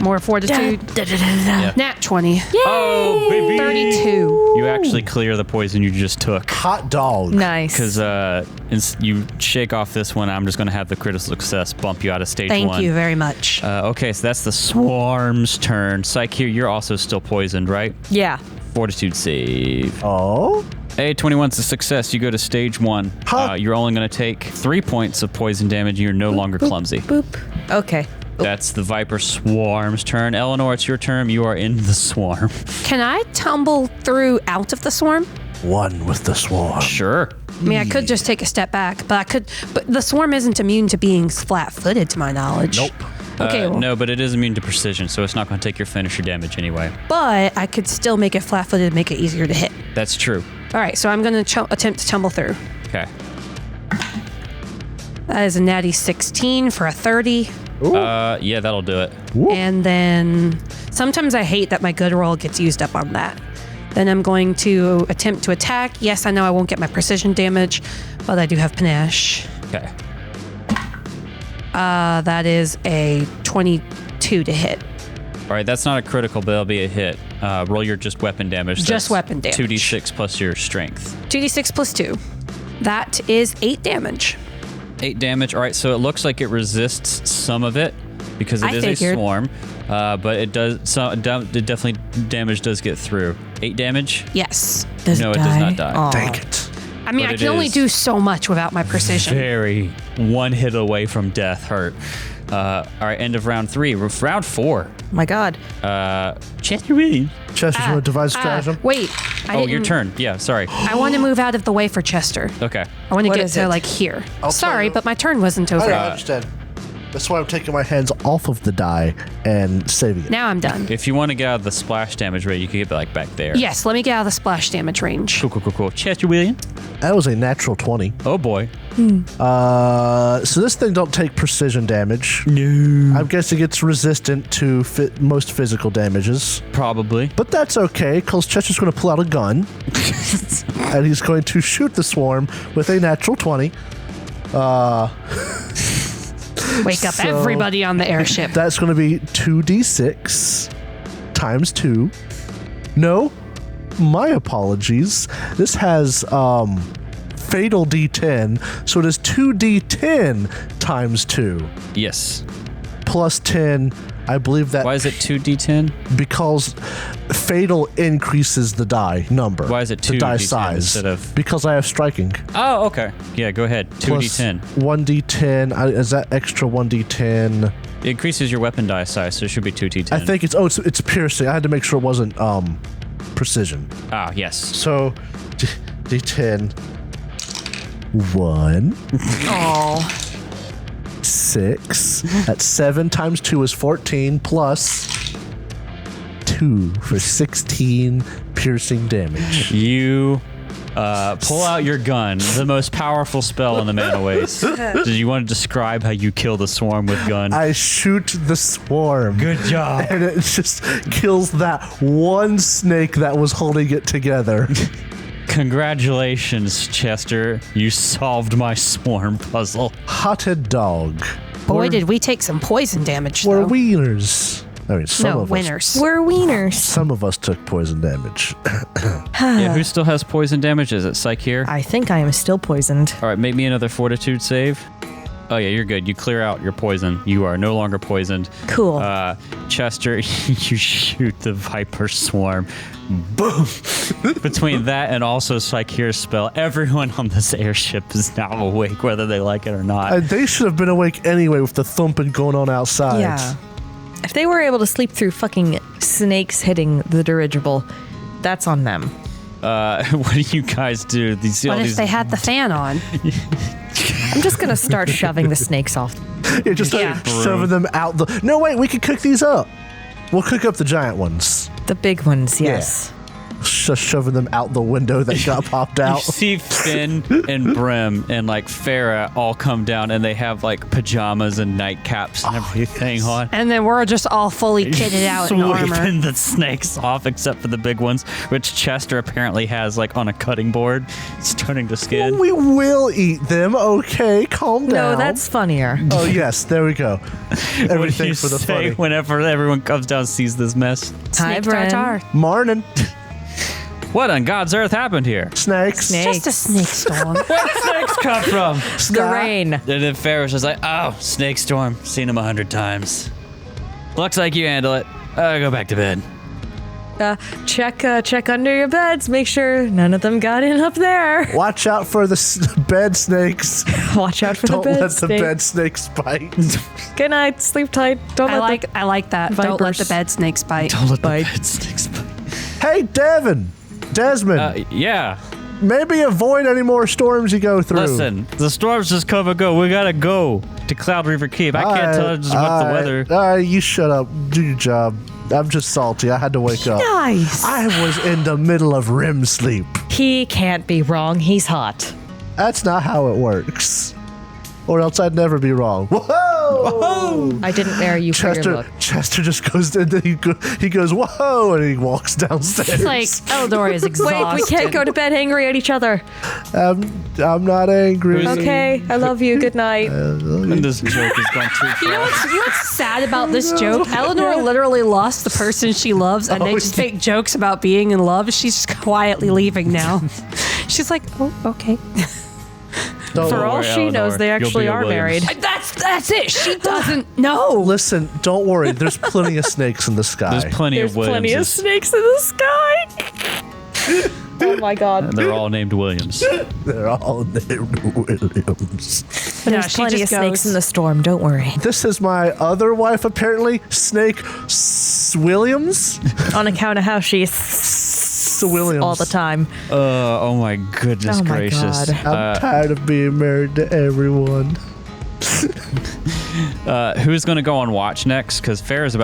More fortitude. Nat 20. Oh, baby! 32. You actually clear the poison you just took. Hot dog. Nice. Because you shake off this one, I'm just going to have the critical success bump you out of stage 1. Thank you very much. Okay, so that's the swarm's turn. Psyche, you're also still poisoned, right? Yeah. Fortitude save. Oh. Hey, 21's a success. You go to stage 1. Huh. You're only going to take 3 points of poison damage, and you're no longer clumsy. Boop. Okay. That's the Viper Swarm's turn. Eleanor, it's your turn. You are in the swarm. Can I tumble through out of the swarm? One with the swarm. Sure. I mean, I could just take a step back, but the swarm isn't immune to being flat-footed, to my knowledge. Nope. Okay, well, No, but it is immune to precision, so it's not going to take your finisher damage anyway. but I could still make it flat-footed and make it easier to hit. That's true. All right, so I'm going to attempt to tumble through. Okay. That is a natty 16 for a 30. Yeah, that'll do it. And then sometimes I hate that my good roll gets used up on that. Then I'm going to attempt to attack. Yes, I know I won't get my precision damage, but I do have panache. Okay. That is a 22 to hit. All right, that's not a critical, but it'll be a hit. Roll your just weapon damage. Just weapon damage. 2d6 plus your strength. 2d6 plus 2. That is 8 damage. 8 damage. All right, so it looks like it resists some of it because it is a swarm. But it does. It definitely damage does get through. 8 damage. Yes. No, it does not die. Aw. Dang it. I mean, I can only do so much without my precision. Very one hit away from death. Hurt. All right, end of round 3. Round 4. My God. Chester Williams. Chester, you want to devise stratagem? Wait. Your turn. Yeah, sorry. I want to move out of the way for Chester. Okay. I want to What get is to it? like here. I'll Sorry, tell you. but my turn wasn't over. I understand. That's why I'm taking my hands off of the die and saving it. Now I'm done. If you want to get out of the splash damage rate, you can get like back there. Yes, let me get out of the splash damage range. Cool. Chester Williams. That was a natural 20. Oh boy. So this thing don't take precision damage. No. I'm guessing it's resistant to most physical damages. Probably. But that's okay, because Chester's going to pull out a gun. And he's going to shoot the swarm with a natural 20. Wake up So- everybody on the airship. That's going to be 2d6 times 2. No, my apologies. This has fatal d10, so it is 2d10 times 2 Yes. plus 10. I believe that Why is it 2d10? because fatal increases the die number. Why is it the die 2d10 size? instead of- Because I have striking. Oh, okay. Yeah, go ahead. Plus 2d10. 1d10. Is that extra 1d10? It increases your weapon die size, so it should be 2d10. I think it's piercing. I had to make sure it wasn't precision. Ah, yes. So d10. 1. Oh. 6. That's 7 times 2 is 14 plus 2 for 16 piercing damage. You pull out your gun, the most powerful spell in the Mana Waste. Do you want to describe how you kill the swarm with gun? I shoot the swarm. Good job. And it just kills that one snake that was holding it together. Congratulations, Chester. You solved my swarm puzzle. Hotted dog. Boy, did we take some poison damage, We're though. wieners. I mean, some No, of us. winners. We're wieners. Some of us took poison damage. Yeah, who still has poison damage? Is it Psyche here? I think I am still poisoned. All right, make me another fortitude save. Oh yeah, you're good. You clear out your poison. You are no longer poisoned. Cool. Chester, you shoot the viper swarm. Boom! Between that and also Psyche's spell, everyone on this airship is now awake, whether they like it or not. They should have been awake anyway with the thumping going on outside. Yeah. If they were able to sleep through fucking snakes hitting the dirigible, that's on them. What do you guys do? What if they had the fan on? I'm just gonna start shoving the snakes off. Yeah, just Yeah. shoving them out the... No, wait, we could cook these up. We'll cook up the giant ones. The big ones, yes. Just shoving them out the window that got popped You out. see Finn and Brim and like Farah all come down and they have like pajamas and nightcaps and everything on. And then we're just all fully kitted out in armor. Sweeping the snakes off except for the big ones, which Chester apparently has like on a cutting board, starting to skin. We will eat them. Okay, calm down. No, that's funnier. Oh, yes, there we go. What do Everything you for the say funny. whenever everyone comes down and sees this mess? Hi, Snake Bren. tartar. Morning, What on God's earth happened here? snakes. Just a snake storm. Where did snakes come from? The rain. And then Ferris was like, oh, snake storm. Seen him 100 times. Looks like you handle it. Go back to bed. Check under your beds. Make sure none of them got in up there. Watch out for the bed snakes. Watch out for Don't the bed let the snake. bed snakes bite. Good night. Sleep tight. Don't I let like that. Don't let vipers. the bed snakes bite. Don't let Bite. the bed snakes bite. Hey, Desmond, Yeah. maybe avoid any more storms you go through. Listen, the storms just come and go. We gotta go to Cloudreaver Keep. I can't tell just what the weather. All right, you shut up. Do your job. I'm just salty. I had to wake up. Nice. I was in the middle of REM sleep. He can't be wrong. He's hot. That's not how it works. Or else I'd never be wrong. Whoa! whoa! I didn't marry you for your look. Chester just goes in, he goes, whoa, and he walks downstairs. It's like, Eldor is exhausted. Wait, we can't go to bed angry at each other. I'm not angry. Okay, I love you. Good night. And this joke has gone too far. You know what's sad about this joke? Eleanor literally lost the person she loves, and they just make jokes about being in love. She's just quietly leaving now. She's like, oh, okay. For all she knows, they actually are married. That's it. She doesn't know. Listen, don't worry. There's plenty of snakes in the sky. There's plenty of Williamses. Plenty of snakes in the sky. Oh my God. And they're all named Williams. They're all named Williams. There's plenty of snakes in the storm. Don't worry. This is my other wife, apparently, Snake Williams. On account of how she's Williams all the time. Oh my goodness gracious. God. I'm tired of being married to everyone. Who's going to go on watch next? Because Farrah's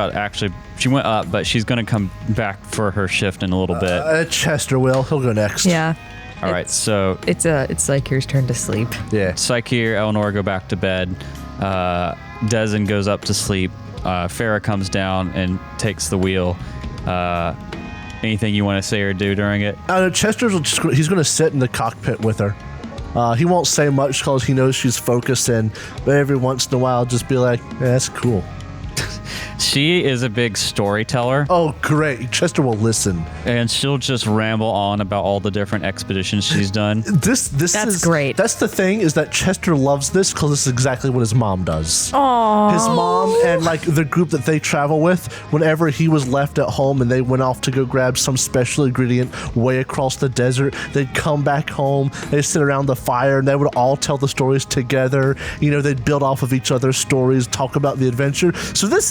she went up, but she's going to come back for her shift in a little bit. Chester will. He'll go next. Yeah. All right, so It's Psycheer's turn to sleep. Yeah. Psycheer, Eleanor go back to bed. Dezen goes up to sleep. Farrah comes down and takes the wheel. Anything you want to say or do during it? He's going to sit in the cockpit with her. He won't say much because he knows she's focusing, but every once in a while just be like, yeah, that's cool. She is a big storyteller. Oh, great. Chester will listen. And she'll just ramble on about all the different expeditions she's done. That's great. That's the thing, is that Chester loves this because this is exactly what his mom does. Aww. His mom and like the group that they travel with, whenever he was left at home and they went off to go grab some special ingredient way across the desert, they'd come back home, they'd sit around the fire, and they would all tell the stories together. You know, they'd build off of each other's stories, talk about the adventure. So this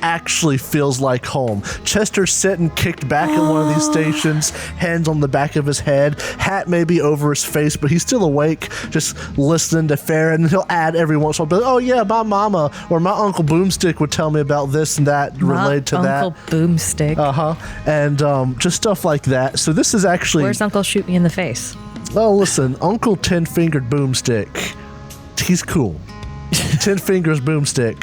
actually feels like home. Chester's sitting kicked back at one of these stations, hands on the back of his head, hat maybe over his face, but he's still awake, just listening to Farrah, and he'll add every once in a while, oh yeah, my mama or my Uncle Boomstick would tell me about this and that related to that. Uncle Boomstick. And just stuff like that. So this is actually... Where's Uncle Shoot Me in the Face? Oh, listen, Uncle 10-Fingered Boomstick, he's cool. 10 Fingers Boomstick.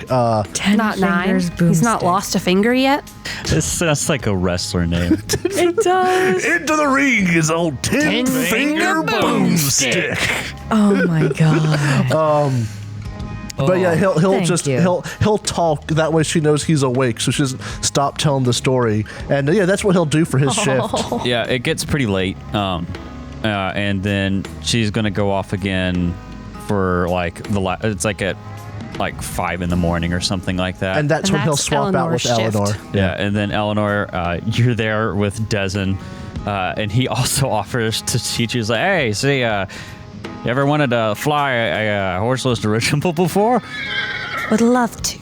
10 not fingers 9. Boomstick. He's not lost a finger yet. That's like a wrestler name. It does. Into the ring is old 10-Finger Boomstick. Oh my God. But yeah, he'll talk. That way she knows he's awake, so she doesn't stop telling the story. And yeah, that's what he'll do for his shift. Yeah, it gets pretty late. And then she's gonna go off again for like it's like at like 5 a.m. or something like that. And that's when he'll swap out with Eleanor. Yeah, and then Eleanor, you're there with Dezen, and he also offers to teach you. He's like, hey, see, you ever wanted to fly a horseless dirigible before? Would love to.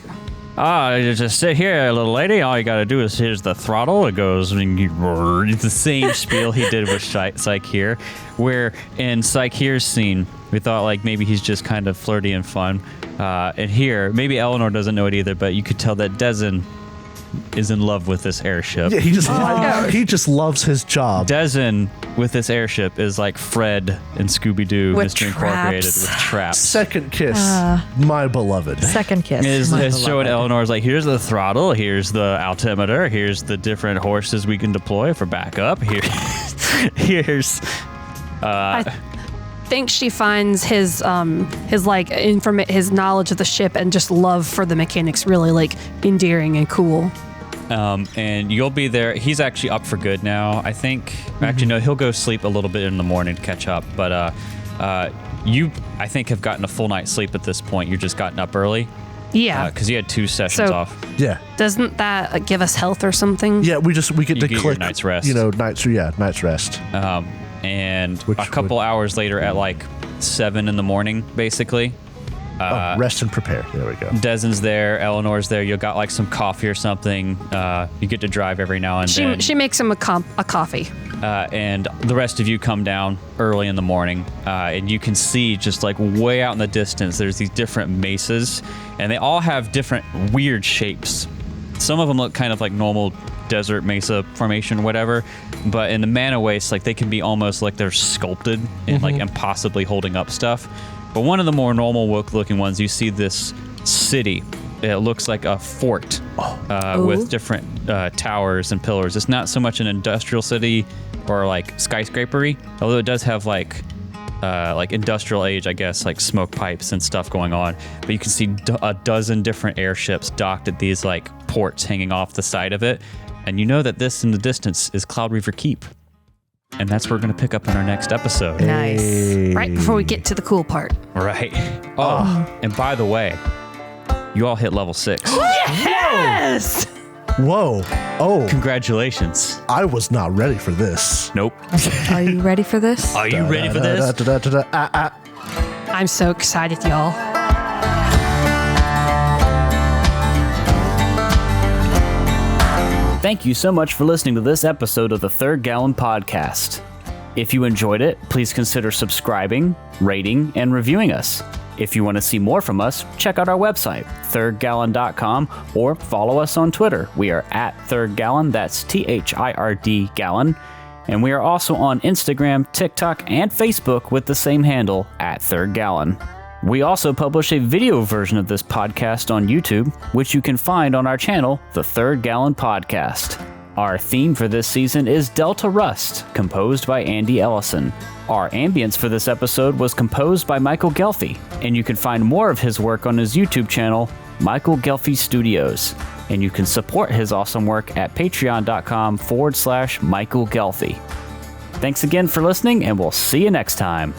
You just sit here, little lady. All you got to do is here's the throttle. It goes, it's the same spiel he did with Psycheer, where in Psycheer's scene, we thought like maybe he's just kind of flirty and fun. And here, maybe Eleanor doesn't know it either, but you could tell that Dezen is in love with this airship. Yeah, he just loves his job. Dezen with this airship is like Fred and Scooby-Doo, Mystery Incorporated with traps. Second kiss, my beloved. Second kiss. Is showing Eleanor's like, here's the throttle, here's the altimeter, here's the different horses we can deploy for backup. Here's I think she finds his knowledge of the ship and just love for the mechanics really like endearing and cool. And you'll be there. He's actually up for good now, I think. Actually, no, he'll go sleep a little bit in the morning to catch up. But you, I think, have gotten a full night's sleep at this point. You've just gotten up early. Yeah. Because you had 2 sessions off. Yeah. Doesn't that give us health or something? Yeah, we get to click your night's rest. Night's rest. And a couple hours later at like 7 a.m, basically. Rest and prepare. There we go. Dezen's there, Eleanor's there. You got like some coffee or something. You get to drive every now and then. She makes him a coffee. And the rest of you come down early in the morning, and you can see just like way out in the distance, there's these different mesas, and they all have different weird shapes. Some of them look kind of like normal desert mesa formation, whatever, but in the mana waste, like they can be almost like they're sculpted and like impossibly holding up stuff. But one of the more normal looking ones, you see this city. It looks like a fort with different towers and pillars. It's not so much an industrial city or like skyscrapery, although it does have like industrial age, I guess, like smoke pipes and stuff going on. But you can see a dozen different airships docked at these like ports hanging off the side of it. And you know that this in the distance is Cloudreaver Keep. And that's where we're going to pick up in our next episode. Nice. Right before we get to the cool part. Right. Oh, and by the way, you all hit level 6. Yes! Whoa. Oh. Congratulations. I was not ready for this. Nope. Are you ready for this? Are you ready for this? I'm so excited, y'all. Thank you so much for listening to this episode of the Third Gallon Podcast. If you enjoyed it, please consider subscribing, rating, and reviewing us. If you want to see more from us, check out our website, thirdgallon.com, or follow us on Twitter. We are at Third Gallon, that's THIRD Gallon. And we are also on Instagram, TikTok, and Facebook with the same handle, at Third Gallon. We also publish a video version of this podcast on YouTube, which you can find on our channel, The Third Gallon Podcast. Our theme for this season is Delta Rust, composed by Andy Ellison. Our ambience for this episode was composed by Michael Ghelfi, and you can find more of his work on his YouTube channel, Michael Ghelfi Studios. And you can support his awesome work at patreon.com/Michael Ghelfi. Thanks again for listening, and we'll see you next time.